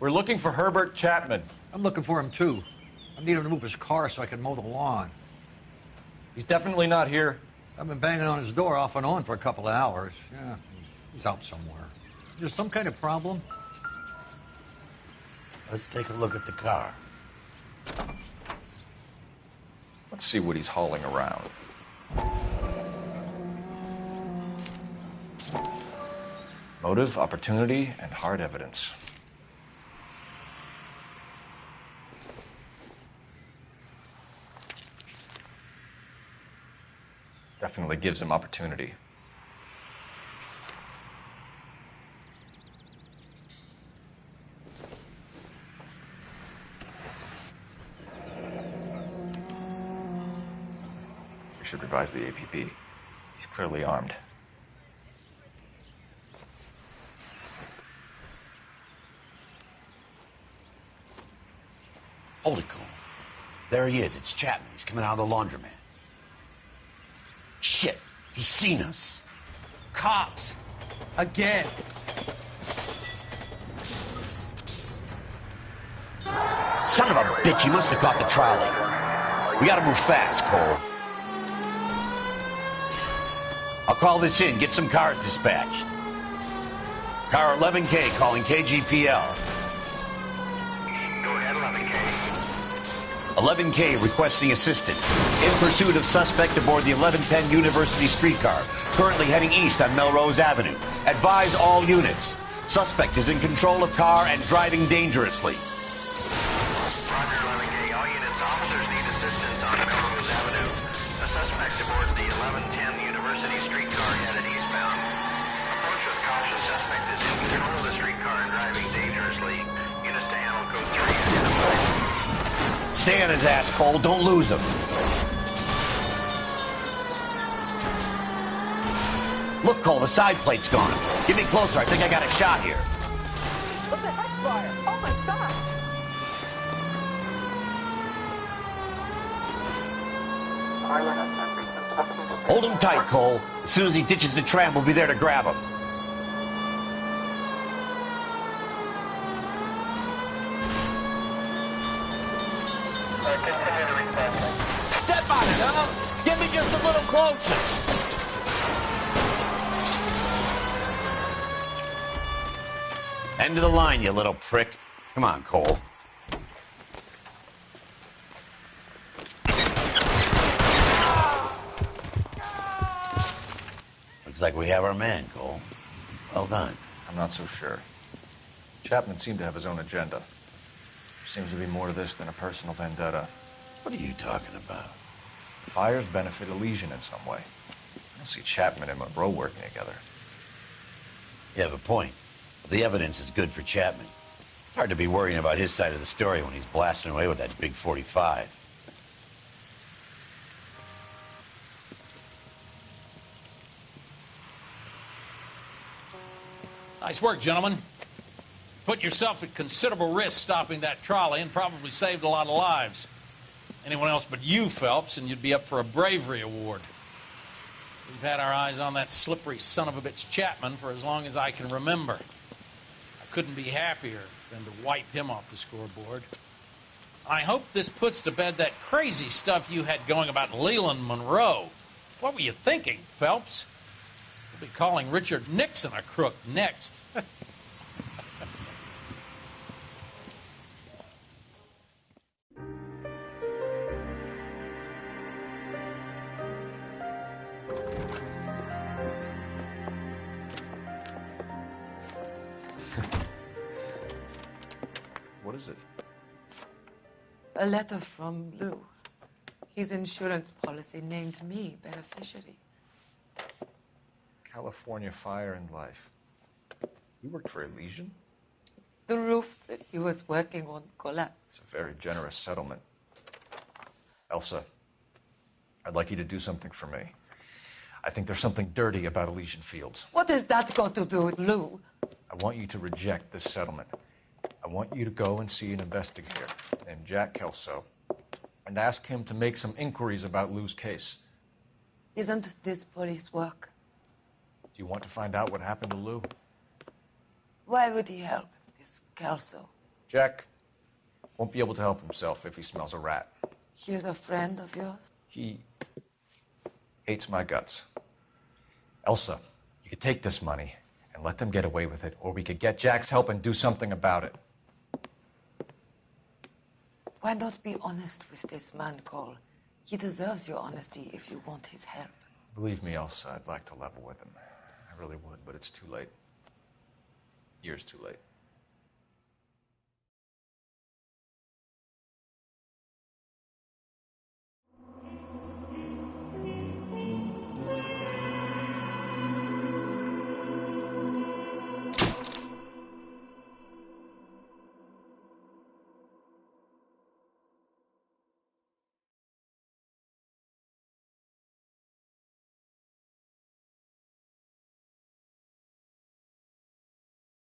We're looking for Herbert Chapman. I'm looking for him, too. I need him to move his car so I can mow the lawn. He's definitely not here. I've been banging on his door off and on for a couple of hours. Yeah, he's out somewhere. There's some kind of problem? Let's take a look at the car. Let's see what he's hauling around. Motive, opportunity, and hard evidence. Definitely gives him opportunity. We should revise the APB. He's clearly armed. Hold it, Cole. There he is. It's Chapman. He's coming out of the laundromat. Shit! He's seen us. Cops! Again! Son of a bitch, he must have caught the trolley. We gotta move fast, Cole. I'll call this in, get some cars dispatched. Car 11K calling KGPL. Go ahead, 11K. 11K requesting assistance. In pursuit of suspect aboard the 1110 University streetcar, currently heading east on Melrose Avenue. Advise all units. Suspect is in control of car and driving dangerously. Roger, 11K. All units, officers need assistance on Melrose Avenue. A suspect aboard the 1110 University streetcar headed eastbound. Approach with caution. Suspect is in control of the streetcar and driving dangerously. Units to handle code 3 identified. Stay on his ass, Cole. Don't lose him. Look, Cole, the side plate's gone. Get me closer. I think I got a shot here. What the heck, fire? Oh my gosh! Hold him tight, Cole. As soon as he ditches the tram, we'll be there to grab him. Step on it, huh? Get me just a little closer. End of the line, you little prick. Come on, Cole. Looks like we have our man, Cole. Well done. I'm not so sure. Chapman seemed to have his own agenda. There seems to be more to this than a personal vendetta. What are you talking about? Fires benefit Elysian in some way. I don't see Chapman and Monroe working together. You have a point. The evidence is good for Chapman. It's hard to be worrying about his side of the story when he's blasting away with that big 45. Nice work, gentlemen. Put yourself at considerable risk stopping that trolley and probably saved a lot of lives. Anyone else but you, Phelps, and you'd be up for a bravery award. We've had our eyes on that slippery son of a bitch Chapman for as long as I can remember. I couldn't be happier than to wipe him off the scoreboard. I hope this puts to bed that crazy stuff you had going about Leland Monroe. What were you thinking, Phelps? We'll be calling Richard Nixon a crook next. What is it? A letter from Lou. His insurance policy named me beneficiary. California Fire and Life. You worked for Elysian? The roof that he was working on collapsed. It's a very generous settlement. Elsa, I'd like you to do something for me. I think there's something dirty about Elysian Fields. What has that got to do with Lou? I want you to reject this settlement. I want you to go and see an investigator named Jack Kelso and ask him to make some inquiries about Lou's case. Isn't this police work? Do you want to find out what happened to Lou? Why would he help, this Kelso? Jack won't be able to help himself if he smells a rat. He's a friend of yours? He hates my guts. Elsa, you could take this money and let them get away with it, or we could get Jack's help and do something about it. Why not be honest with this man, Cole? He deserves your honesty if you want his help. Believe me, Elsa, I'd like to level with him. I really would, but it's too late. Years too late.